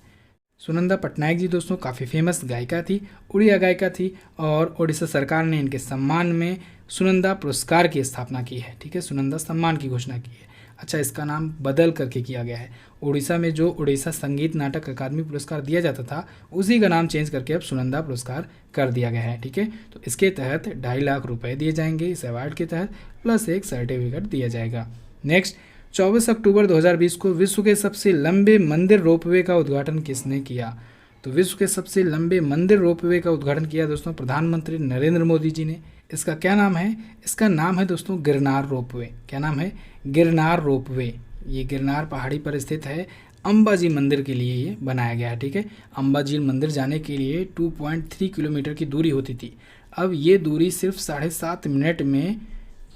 सुनंदा पटनायक जी दोस्तों काफ़ी फेमस गायिका थी, उड़िया गायिका थी, और ओडिशा सरकार ने इनके सम्मान में सुनंदा पुरस्कार की स्थापना की है। ठीक है, सुनंदा सम्मान की घोषणा की है। अच्छा, इसका नाम बदल करके किया गया है। उड़ीसा में जो उड़ीसा संगीत नाटक अकादमी पुरस्कार दिया जाता था उसी का नाम चेंज करके अब सुनंदा पुरस्कार कर दिया गया है। ठीक है, तो इसके तहत 2.5 लाख रुपए दिए जाएंगे इस अवार्ड के तहत, प्लस एक सर्टिफिकेट दिया जाएगा। नेक्स्ट, 24 अक्टूबर 2020 को विश्व के सबसे लंबे मंदिर रोपवे का उद्घाटन किसने किया? तो विश्व के सबसे लंबे मंदिर रोपवे का उद्घाटन किया दोस्तों प्रधानमंत्री नरेंद्र मोदी जी ने। इसका क्या नाम है? इसका नाम है दोस्तों गिरनार रोपवे। क्या नाम है? गिरनार रोपवे। ये गिरनार पहाड़ी पर स्थित है। अंबाजी मंदिर के लिए ये बनाया गया है। ठीक है, अंबाजी मंदिर जाने के लिए 2.3 किलोमीटर की दूरी होती थी। अब ये दूरी सिर्फ 7.5 मिनट में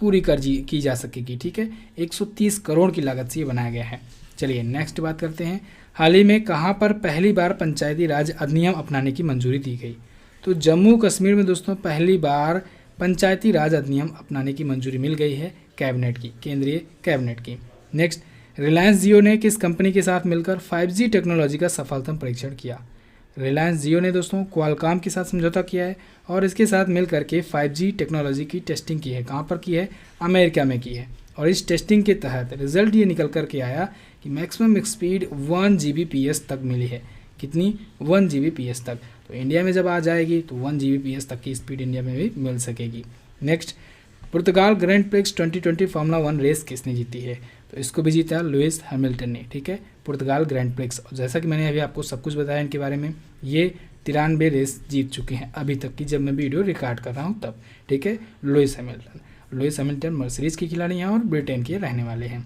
पूरी की जा सकेगी। ठीक है, 130 करोड़ की लागत से ये बनाया गया है। चलिए नेक्स्ट बात करते हैं। हाल ही में कहाँ पर पहली बार पंचायती राज अधिनियम अपनाने की मंजूरी दी गई? तो जम्मू कश्मीर में दोस्तों पहली बार पंचायती राज अधिनियम अपनाने की मंजूरी मिल गई है कैबिनेट की, केंद्रीय कैबिनेट की। नेक्स्ट, रिलायंस जियो ने किस कंपनी के साथ मिलकर 5G टेक्नोलॉजी का सफलतम परीक्षण किया? रिलायंस जियो ने दोस्तों क्वालकॉम के साथ समझौता किया है और इसके साथ मिलकर के 5G टेक्नोलॉजी की टेस्टिंग की है। कहाँ पर की है? अमेरिका में की है। और इस टेस्टिंग के तहत रिजल्ट ये निकल कर के आया कि मैक्सिमम स्पीड 1 Gbps तक मिली है। कितनी? 1 Gbps तक। तो इंडिया में जब आ जाएगी तो 1 Gbps तक की स्पीड इंडिया में भी मिल सकेगी। नेक्स्ट, पुर्तगाल ग्रैंड प्रिक्स 2020 फार्मूला 1 रेस किसने जीती है? तो इसको भी जीता लुइस हैमिल्टन ने। ठीक है, पुर्तगाल ग्रैंड प्रिक्स। और जैसा कि मैंने अभी आपको सब कुछ बताया इनके बारे में, ये 93 रेस जीत चुके हैं अभी तक की, जब मैं वीडियो रिकॉर्ड कर रहा हूँ तब। ठीक है, लुइस हैमिल्टन मर्सिडीज के खिलाड़ी हैं और ब्रिटेन के रहने वाले हैं।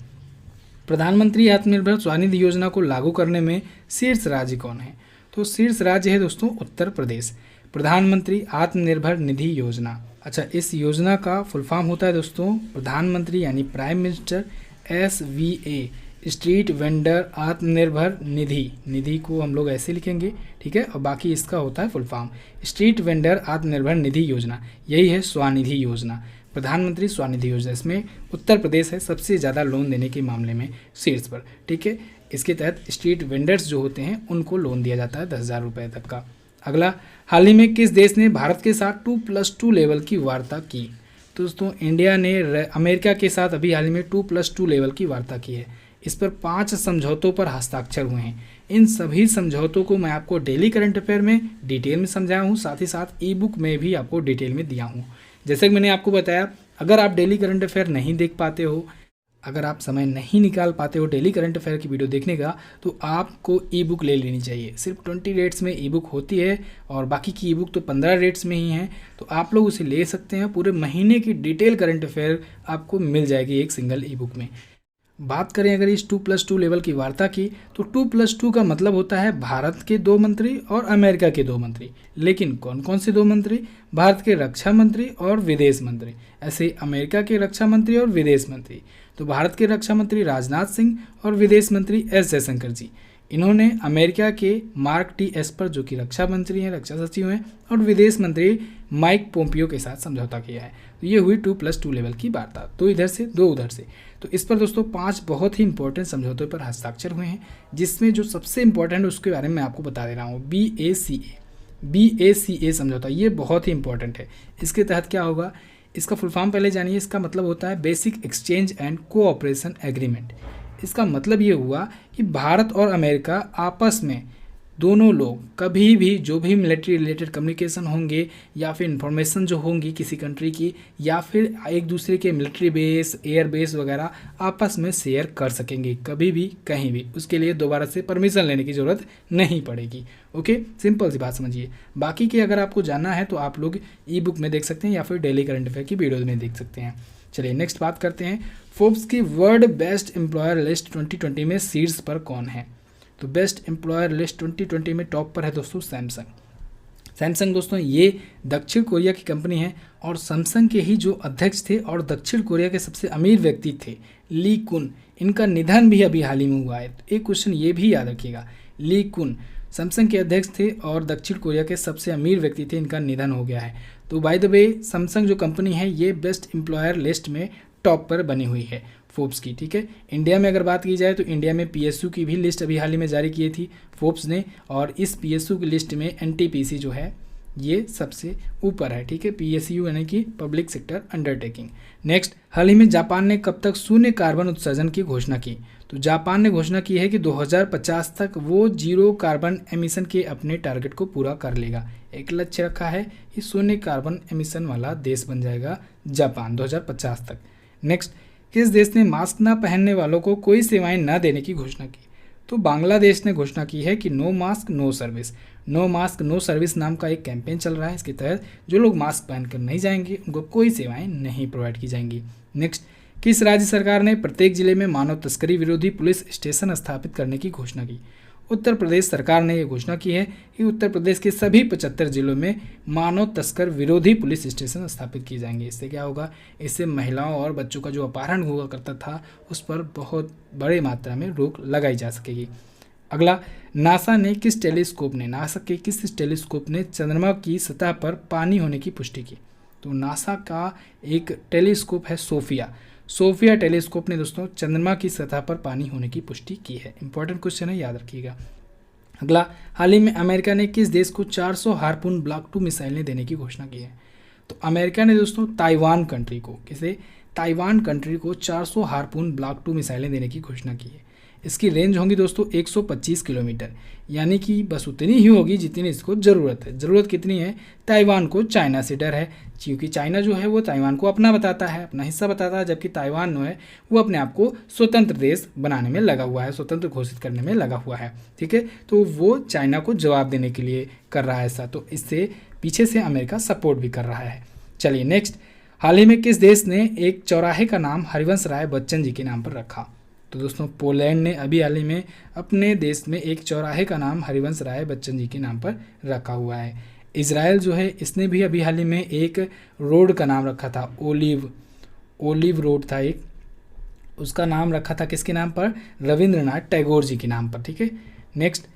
प्रधानमंत्री आत्मनिर्भर स्वनिधि योजना को लागू करने में शीर्ष राज्य कौन है? तो शीर्ष राज्य है दोस्तों उत्तर प्रदेश। प्रधानमंत्री आत्मनिर्भर निधि योजना। अच्छा, इस योजना का फुल फॉर्म होता है दोस्तों प्रधानमंत्री यानी prime minister SVA street vendor Atmanirbhar Nidhi. निधि को हम लोग ऐसे लिखेंगे। ठीक है, और बाकी इसका होता है full form street vendor Atmanirbhar Nidhi योजना। यही है स्वनिधि योजना, प्रधानमंत्री स्वनिधि योजना। इसमें उत्तर प्रदेश है सबसे ज़्यादा लोन देने के मामले में शीर्ष पर। ठीक है, इसके तहत स्ट्रीट वेंडर्स जो होते हैं उनको लोन दिया जाता है 10,000 रुपये तक का। अगला, हाल ही में किस देश ने भारत के साथ 2+2 लेवल की वार्ता की? तो दोस्तों इंडिया ने अमेरिका के साथ अभी हाल ही में 2+2 लेवल की वार्ता की है। इस पर 5 समझौतों पर हस्ताक्षर हुए हैं। इन सभी समझौतों को मैं आपको डेली करंट अफेयर में डिटेल में समझाया हूँ, साथ ही साथ ई बुक में भी आपको डिटेल में दिया हूँ। जैसे कि मैंने आपको बताया, अगर आप डेली करंट अफेयर नहीं देख पाते हो, अगर आप समय नहीं निकाल पाते हो डेली करंट अफेयर की वीडियो देखने का, तो आपको ई बुक ले लेनी चाहिए। सिर्फ 20 रेट्स में ई बुक होती है और बाकी की ई बुक तो 15 रेट्स में ही है। तो आप लोग उसे ले सकते हैं। पूरे महीने की डिटेल करंट अफेयर आपको मिल जाएगी एक सिंगल ई बुक में। बात करें अगर इस 2+2 लेवल की वार्ता की, तो 2+2 का मतलब होता है भारत के 2 मंत्री और अमेरिका के 2 मंत्री। लेकिन कौन कौन से 2 मंत्री? भारत के रक्षा मंत्री और विदेश मंत्री। ऐसे अमेरिका के रक्षा मंत्री और विदेश मंत्री। तो भारत के रक्षा मंत्री राजनाथ सिंह और विदेश मंत्री S जयशंकर जी, इन्होंने अमेरिका के मार्क T एस्पर जो कि रक्षा मंत्री हैं, रक्षा सचिव हैं, और विदेश मंत्री माइक पोम्पियो के साथ समझौता किया है। तो ये हुई 2+2 लेवल की वार्ता। 2 इधर से 2 उधर से। तो इस पर दोस्तों 5 बहुत ही इंपॉर्टेंट समझौतों पर हस्ताक्षर हुए हैं, जिसमें जो सबसे इंपॉर्टेंट उसके बारे में आपको बता दे रहा हूँ। BACA समझौता, ये बहुत ही इंपॉर्टेंट है। इसके तहत क्या होगा, इसका फुल फॉर्म पहले जानिए। इसका मतलब होता है basic exchange and cooperation agreement. इसका मतलब ये हुआ कि भारत और अमेरिका आपस में दोनों लोग कभी भी जो भी मिलिट्री रिलेटेड कम्युनिकेशन होंगे या फिर इंफॉर्मेशन जो होंगी किसी कंट्री की, या फिर एक दूसरे के मिलिट्री बेस, एयर बेस वगैरह आपस में शेयर कर सकेंगे कभी भी कहीं भी। उसके लिए दोबारा से परमिशन लेने की ज़रूरत नहीं पड़ेगी। ओके, सिंपल सी बात समझिए। बाकी के अगर आपको जानना है तो आप लोग ई बुक में देख सकते हैं या फिर डेली करंट अफेयर की वीडियोज़ में देख सकते हैं। चलिए नेक्स्ट बात करते हैं। फोर्ब्स की वर्ल्ड बेस्ट एम्प्लॉयर लिस्ट 2020 में शीर्ष पर कौन है? तो बेस्ट एम्प्लॉयर लिस्ट 2020 में टॉप पर है दोस्तों सैमसंग। सैमसंग दोस्तों ये दक्षिण कोरिया की कंपनी है और सैमसंग के ही जो अध्यक्ष थे और दक्षिण कोरिया के सबसे अमीर व्यक्ति थे ली कुन, इनका निधन भी अभी हाल ही में हुआ है। तो एक क्वेश्चन ये भी याद रखिएगा, ली कुन सैमसंग के अध्यक्ष थे और दक्षिण कोरिया के सबसे अमीर व्यक्ति थे, इनका निधन हो गया है। तो बाय द वे सैमसंग जो कंपनी है ये बेस्ट एम्प्लॉयर लिस्ट में टॉप पर बनी हुई है फोर्ब्स की। ठीक है, इंडिया में अगर बात की जाए तो इंडिया में PSU की भी लिस्ट अभी हाल ही में जारी की थी फोर्ब्स ने, और इस PSU की लिस्ट में NTPC जो है ये सबसे ऊपर है। ठीक है, PSU यानी कि पब्लिक सेक्टर अंडरटेकिंग। नेक्स्ट, हाल ही में जापान ने कब तक शून्य कार्बन उत्सर्जन की घोषणा की? तो जापान ने घोषणा की है कि 2050 तक वो 0 कार्बन एमिशन के अपने टारगेट को पूरा कर लेगा। एक लक्ष्य रखा है कि शून्य कार्बन एमिशन वाला देश बन जाएगा जापान 2050 तक। नेक्स्ट, किस देश ने मास्क न पहनने वालों को कोई सेवाएं न देने की घोषणा की? तो बांग्लादेश ने घोषणा की है कि no mask no service. No mask no service नाम का एक कैंपेन चल रहा है। इसके तहत जो लोग मास्क पहनकर नहीं जाएंगे उनको कोई सेवाएं नहीं प्रोवाइड की जाएंगी। नेक्स्ट, किस राज्य सरकार ने प्रत्येक जिले में मानव तस्करी विरोधी पुलिस स्टेशन स्थापित करने की घोषणा की? उत्तर प्रदेश सरकार ने यह घोषणा की है कि उत्तर प्रदेश के सभी 75 जिलों में मानव तस्कर विरोधी पुलिस स्टेशन स्थापित किए जाएंगे। इससे क्या होगा? इससे महिलाओं और बच्चों का जो अपहरण हुआ करता था उस पर बहुत बड़ी मात्रा में रोक लगाई जा सकेगी। अगला, नासा के किस टेलीस्कोप ने चंद्रमा की सतह पर पानी होने की पुष्टि की? तो नासा का एक टेलीस्कोप है सोफिया टेलीस्कोप ने दोस्तों चंद्रमा की सतह पर पानी होने की पुष्टि की है। इंपॉर्टेंट क्वेश्चन है, याद रखिएगा। अगला, हाल ही में अमेरिका ने किस देश को 400 हार्पून ब्लॉक 2 मिसाइलें देने की घोषणा की है? तो अमेरिका ने दोस्तों ताइवान कंट्री को 400 हार्पून ब्लॉक 2 मिसाइलें देने की घोषणा की है। इसकी रेंज होगी दोस्तों 125 किलोमीटर, यानी कि बस उतनी ही होगी जितनी इसको ज़रूरत है। ज़रूरत कितनी है? ताइवान को चाइना से डर है, क्योंकि चाइना जो है वो ताइवान को अपना बताता है, अपना हिस्सा बताता है, जबकि ताइवान जो है वो अपने आप को स्वतंत्र देश बनाने में लगा हुआ है, स्वतंत्र घोषित करने में लगा हुआ है। ठीक है, तो वो चाइना को जवाब देने के लिए कर रहा है ऐसा, तो इससे पीछे से अमेरिका सपोर्ट भी कर रहा है। चलिए नेक्स्ट, हाल ही में किस देश ने एक चौराहे का नाम हरिवंश राय बच्चन जी के नाम पर रखा? तो दोस्तों पोलैंड ने अभी हाल ही में अपने देश में एक चौराहे का नाम हरिवंश राय बच्चन जी के नाम पर रखा हुआ है। इजराइल जो है इसने भी अभी हाल ही में एक रोड का नाम रखा था, ओलिव रोड था एक, उसका नाम रखा था किसके नाम पर? रविंद्रनाथ टैगोर जी के नाम पर। ठीक है, नेक्स्ट,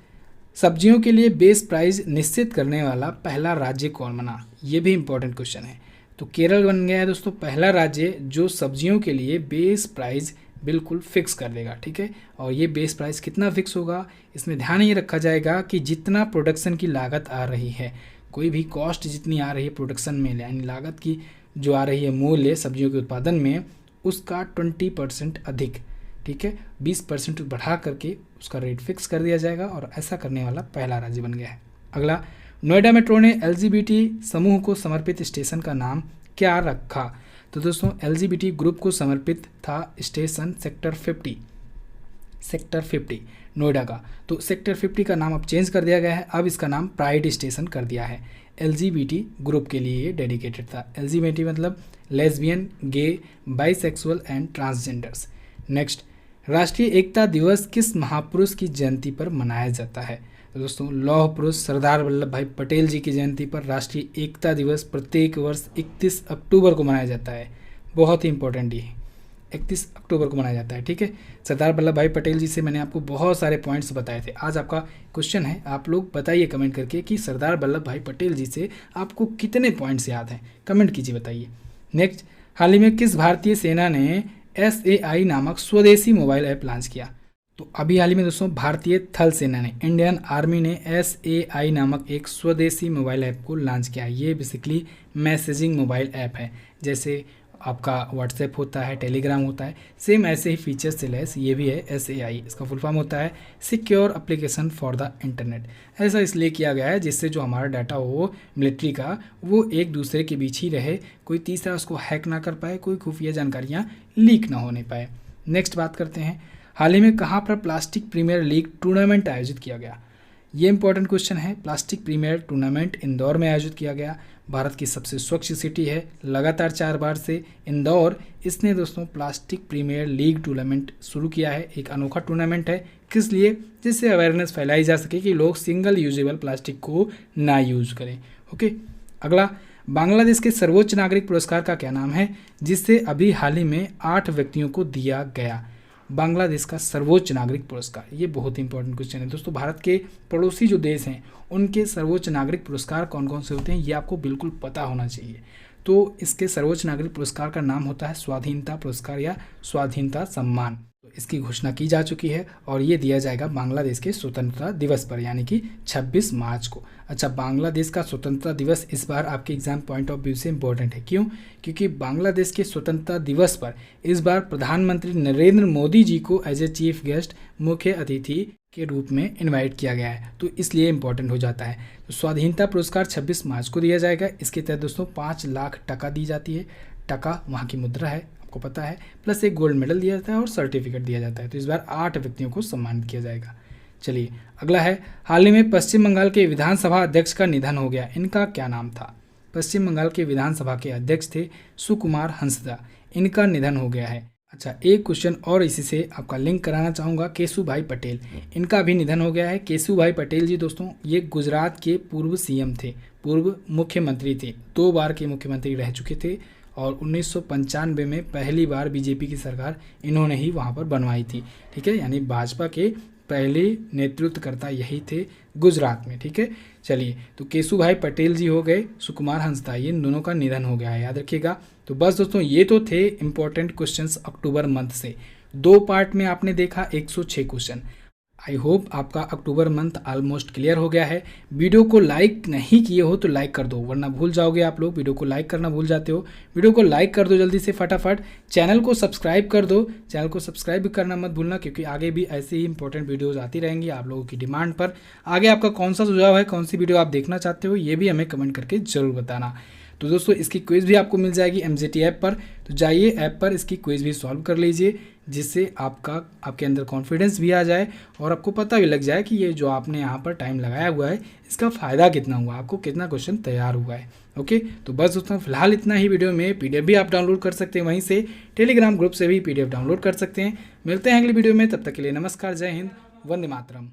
सब्जियों के लिए बेस प्राइस निश्चित करने वाला पहला राज्य कौन बना? ये भी इंपॉर्टेंट क्वेश्चन है। तो केरल बन गया है दोस्तों पहला राज्य जो सब्जियों के लिए बेस प्राइस बिल्कुल फिक्स कर देगा। ठीक है, और ये बेस प्राइस कितना फिक्स होगा? इसमें ध्यान ये रखा जाएगा कि जितना प्रोडक्शन की लागत आ रही है, कोई भी कॉस्ट जितनी आ रही है प्रोडक्शन में, यानी लागत की जो आ रही है मूल्य सब्जियों के उत्पादन में, उसका 20% अधिक, ठीक है, 20% बढ़ा करके उसका रेट फिक्स कर दिया जाएगा, और ऐसा करने वाला पहला राज्य बन गया है। अगला, नोएडा मेट्रो ने LGBT समूह को समर्पित स्टेशन का नाम क्या रखा? तो दोस्तों LGBT ग्रुप को समर्पित था स्टेशन सेक्टर 50 नोएडा का। तो सेक्टर 50 का नाम अब चेंज कर दिया गया है, अब इसका नाम प्राइड स्टेशन कर दिया है। LGBT ग्रुप के लिए ये डेडिकेटेड था। LGBT मतलब lesbian, gay, bisexual and transgenders. Next, राष्ट्रीय एकता दिवस किस महापुरुष की जयंती पर मनाया जाता है? तो दोस्तों लौह पुरुष सरदार वल्लभ भाई पटेल जी की जयंती पर राष्ट्रीय एकता दिवस प्रत्येक वर्ष 31 अक्टूबर को मनाया जाता है। बहुत ही इंपॉर्टेंट ये 31 अक्टूबर को मनाया जाता है। ठीक है, सरदार वल्लभ भाई पटेल जी से मैंने आपको बहुत सारे पॉइंट्स बताए थे। आज आपका क्वेश्चन है, आप लोग बताइए कमेंट करके कि सरदार वल्लभ भाई पटेल जी से आपको कितने पॉइंट्स याद हैं, कमेंट कीजिए, बताइए। नेक्स्ट, हाल ही में किस भारतीय सेना ने SAI नामक स्वदेशी मोबाइल ऐप लॉन्च किया? तो अभी हाल ही में दोस्तों भारतीय थल सेना ने, इंडियन आर्मी ने SAI नामक एक स्वदेशी मोबाइल ऐप को लॉन्च किया। ये बेसिकली मैसेजिंग मोबाइल ऐप है, जैसे आपका व्हाट्सएप होता है, टेलीग्राम होता है, सेम ऐसे ही फीचर्स से लैस ये भी है SAI। इसका फुल फॉर्म होता है secure application for the internet. ऐसा इसलिए किया गया है जिससे जो हमारा डाटा हो मिलिट्री का, वो एक दूसरे के बीच ही रहे, कोई तीसरा उसको हैक ना कर पाए, कोई खुफिया जानकारियाँ लीक ना होने पाए। नेक्स्ट बात करते हैं, हाल ही में कहाँ पर प्लास्टिक प्रीमियर लीग टूर्नामेंट आयोजित किया गया? ये इंपॉर्टेंट क्वेश्चन है। प्लास्टिक प्रीमियर टूर्नामेंट इंदौर में आयोजित किया गया। भारत की सबसे स्वच्छ सिटी है, लगातार 4 बार से इंदौर इसने दोस्तों प्लास्टिक प्रीमियर लीग टूर्नामेंट शुरू किया है। एक अनोखा टूर्नामेंट है, किस लिए? जिससे अवेयरनेस फैलाई जा सके कि लोग सिंगल यूजेबल प्लास्टिक को ना यूज करें। ओके, अगला, बांग्लादेश के सर्वोच्च नागरिक पुरस्कार का क्या नाम है जिससे अभी हाल ही में 8 व्यक्तियों को दिया गया? बांग्लादेश का सर्वोच्च नागरिक पुरस्कार, ये बहुत इंपॉर्टेंट क्वेश्चन है दोस्तों। भारत के पड़ोसी जो देश हैं उनके सर्वोच्च नागरिक पुरस्कार कौन कौन से होते हैं ये आपको बिल्कुल पता होना चाहिए। तो इसके सर्वोच्च नागरिक पुरस्कार का नाम होता है स्वाधीनता पुरस्कार या स्वाधीनता सम्मान। तो इसकी घोषणा की जा चुकी है और ये दिया जाएगा बांग्लादेश के स्वतंत्रता दिवस पर, यानी कि 26 मार्च को। अच्छा, बांग्लादेश का स्वतंत्रता दिवस इस बार आपके एग्जाम पॉइंट ऑफ व्यू से इम्पोर्टेंट है। क्यों? क्योंकि बांग्लादेश के स्वतंत्रता दिवस पर इस बार प्रधानमंत्री नरेंद्र मोदी जी को एज ए चीफ गेस्ट, मुख्य अतिथि के रूप में इनवाइट किया गया है, तो इसलिए इम्पोर्टेंट हो जाता है। तो स्वाधीनता पुरस्कार 26 मार्च को दिया जाएगा। इसके तहत दोस्तों 5 लाख टका दी जाती है। टका वहाँ की मुद्रा है, आपको पता है, प्लस एक गोल्ड मेडल दिया जाता है और सर्टिफिकेट दिया जाता है। तो इस बार 8 व्यक्तियों को सम्मानित किया जाएगा। चलिए अगला है, हाल ही में पश्चिम बंगाल के विधानसभा अध्यक्ष का निधन हो गया, इनका क्या नाम था? पश्चिम बंगाल के विधानसभा के अध्यक्ष थे सुकुमार हंसदा, इनका निधन हो गया है। अच्छा, एक क्वेश्चन और इसी से आपका लिंक कराना चाहूँगा, केशुभाई पटेल, इनका भी निधन हो गया है। केशुभाई पटेल जी दोस्तों ये गुजरात के पूर्व सीएम थे, पूर्व मुख्यमंत्री थे, 2 बार के मुख्यमंत्री रह चुके थे और 1995 में पहली बार बीजेपी की सरकार इन्होंने ही वहाँ पर बनवाई थी। ठीक है, यानी भाजपा के पहले नेतृत्वकर्ता यही थे गुजरात में। ठीक है, चलिए तो केशुभाई पटेल जी हो गए, सुकुमार हंसदा, ये इन दोनों का निधन हो गया है, याद रखिएगा। तो बस दोस्तों ये तो थे इंपॉर्टेंट क्वेश्चंस अक्टूबर मंथ से। 2 पार्ट में आपने देखा 106 क्वेश्चन। आई होप आपका अक्टूबर मंथ ऑलमोस्ट क्लियर हो गया है। वीडियो को लाइक नहीं किए हो तो लाइक कर दो, वरना भूल जाओगे आप लोग, वीडियो को लाइक करना भूल जाते हो। वीडियो को लाइक कर दो जल्दी से फटाफट। चैनल को सब्सक्राइब कर दो, चैनल को सब्सक्राइब भी करना मत भूलना, क्योंकि आगे भी ऐसे ही इंपॉर्टेंट वीडियोज़ आती रहेंगी आप लोगों की डिमांड पर। आगे आपका कौन सा सुझाव है, कौन सी वीडियो आप देखना चाहते हो, ये भी हमें कमेंट करके ज़रूर बताना। तो दोस्तों इसकी क्विज़ भी आपको मिल जाएगी MJT ऐप पर, तो जाइए ऐप पर इसकी क्विज़ भी सॉल्व कर लीजिए, जिससे आपके अंदर कॉन्फिडेंस भी आ जाए और आपको पता भी लग जाए कि ये जो आपने यहाँ पर टाइम लगाया हुआ है इसका फ़ायदा कितना हुआ, आपको कितना क्वेश्चन तैयार हुआ है। ओके, तो बस दोस्तों फिलहाल इतना ही वीडियो में। PDF भी आप डाउनलोड कर सकते हैं, वहीं से टेलीग्राम ग्रुप से भी PDF डाउनलोड कर सकते हैं। मिलते हैं अगली वीडियो में, तब तक के लिए नमस्कार, जय हिंद, वंदे मातरम।